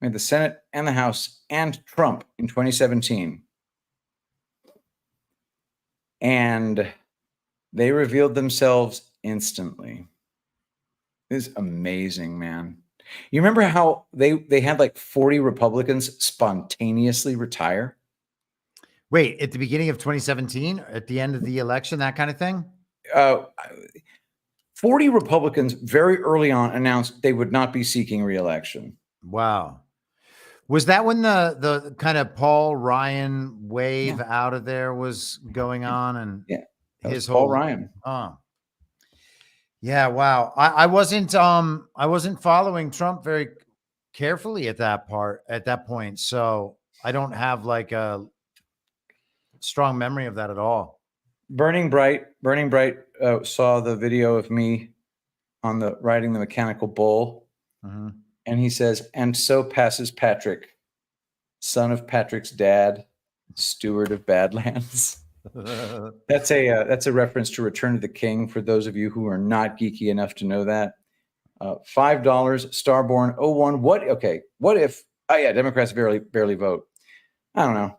we had the Senate and the House and Trump in 2017. And they revealed themselves instantly. It is amazing, man. You remember how they had like 40 Republicans spontaneously retire? Wait, at the beginning of 2017, at the end of the election, that kind of thing? 40 Republicans very early on announced they would not be seeking re-election. Wow. Was that when the kind of Paul Ryan wave out of there was going on? And his whole Paul Ryan. Yeah, wow. I wasn't following Trump very carefully at that point. So I don't have like a strong memory of that at all. Burning Bright saw the video of me on the riding the mechanical bull. Mm-hmm. And he says, and so passes Patrick, son of Patrick's dad, steward of Badlands. That's a reference to Return of the King for those of you who are not geeky enough to know that. $5, Starborn 01. What if? Oh yeah, Democrats barely vote. I don't know.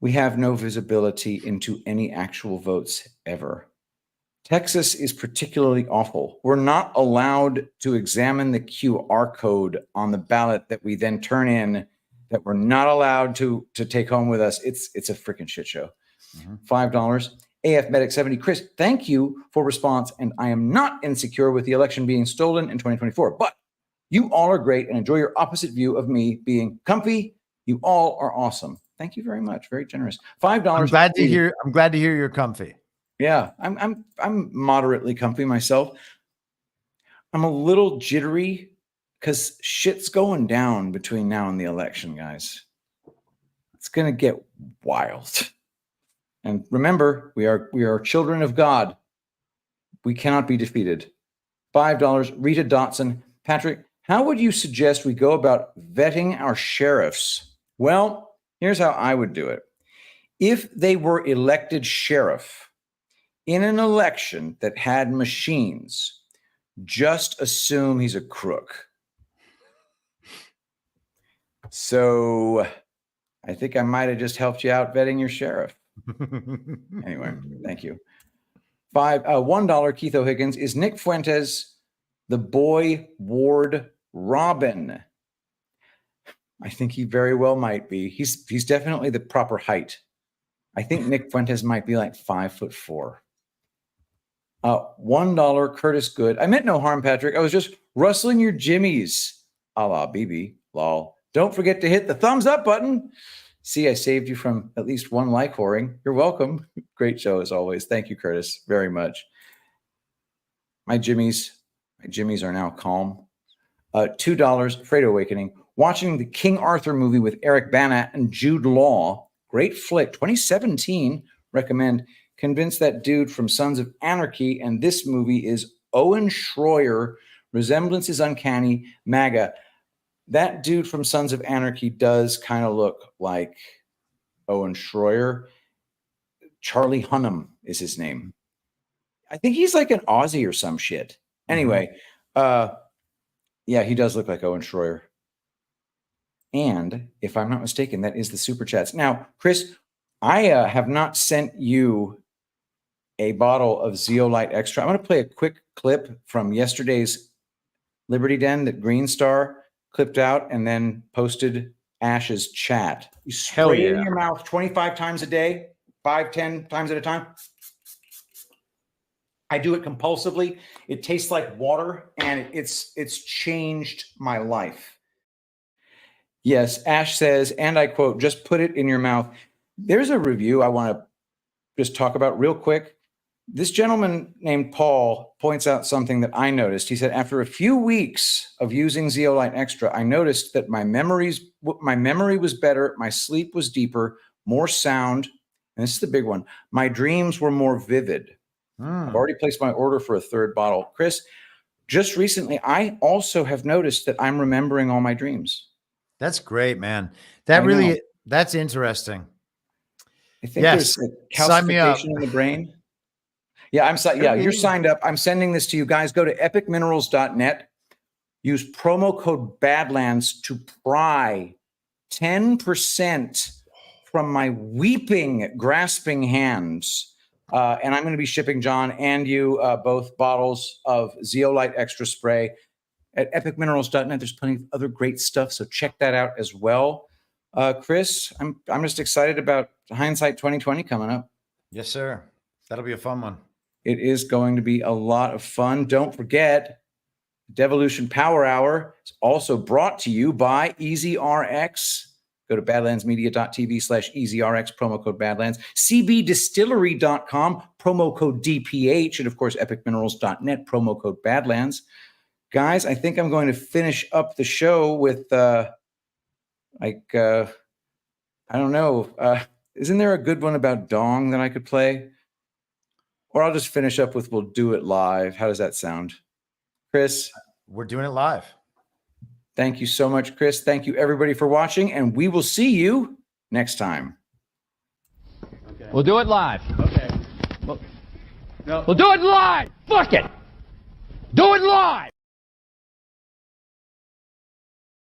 We have no visibility into any actual votes ever. Texas is particularly awful. We're not allowed to examine the QR code on the ballot that we then turn in, that we're not allowed to take home with us. It's a freaking shit show. Mm-hmm. $5. AF Medic 70. Chris, thank you for response. And I am not insecure with the election being stolen in 2024, but you all are great and enjoy your opposite view of me being comfy. You all are awesome. Thank you very much. Very generous. $5. I'm glad to hear you're comfy. Yeah, I'm moderately comfy myself. I'm a little jittery because shit's going down between now and the election, guys. It's gonna get wild. And remember, we are children of God. We cannot be defeated. $5. Rita Dotson. Patrick, how would you suggest we go about vetting our sheriffs? Well, here's how I would do it. If they were elected sheriff in an election that had machines, just assume he's a crook. So I think I might have just helped you out vetting your sheriff. Anyway, thank you. $1, Keith O'Higgins. Is Nick Fuentes the boy Ward Robin? I think he very well might be. He's definitely the proper height. I think Nick Fuentes might be like 5'4". $1, Curtis Good. I meant no harm, Patrick. I was just rustling your jimmies, a la BB. Lol. Don't forget to hit the thumbs up button. See, I saved you from at least one like whoring. You're welcome. Great show as always. Thank you, Curtis, very much. My jimmies are now calm. $2, Fredo Awakening. Watching the King Arthur movie with Eric Bana and Jude Law. Great flick, 2017. Recommend. Convinced that dude from Sons of Anarchy, and this movie is Owen Schroyer. Resemblance is uncanny. MAGA. That dude from Sons of Anarchy does kind of look like Owen Schroyer. Charlie Hunnam is his name. I think he's like an Aussie or some shit. Anyway, yeah, he does look like Owen Schroyer. And if I'm not mistaken, that is the super chats. Now, Chris, I have not sent you a bottle of Zeolite Extra. I'm going to play a quick clip from yesterday's Liberty Den that Green Star clipped out and then posted Ash's chat. You spray it in your mouth 25 times a day, 5-10 times at a time. I do it compulsively. It tastes like water, and it's changed my life. Yes, Ash says, and I quote, just put it in your mouth. There's a review I want to just talk about real quick. This gentleman named Paul points out something that I noticed. He said, after a few weeks of using Zeolite Extra, I noticed that my memory was better, my sleep was deeper, more sound, and this is the big one. My dreams were more vivid. I've already placed my order for a third bottle. Chris, just recently, I also have noticed that I'm remembering all my dreams. That's great, man. That's interesting. I think there's a calcification in the brain. Yeah, you're signed up. I'm sending this to you guys. Go to epicminerals.net. Use promo code Badlands to pry 10% from my weeping, grasping hands. And I'm going to be shipping John and you both bottles of Zeolite Extra Spray at epicminerals.net. There's plenty of other great stuff, so check that out as well. Chris, I'm just excited about Hindsight 2020 coming up. Yes, sir. That'll be a fun one. It is going to be a lot of fun. Don't forget, Devolution Power Hour is also brought to you by EasyRx. Go to badlandsmedia.tv/EasyRx, promo code Badlands. CBDistillery.com, promo code DPH. And, of course, epicminerals.net, promo code Badlands. Guys, I think I'm going to finish up the show with, I don't know. Isn't there a good one about Dong that I could play? Or I'll just finish up with We'll Do It Live. How does that sound? Chris? We're doing it live. Thank you so much, Chris. Thank you, everybody, for watching, and we will see you next time. Okay. We'll do it live. Okay. We'll do it live. Fuck it. Do it live.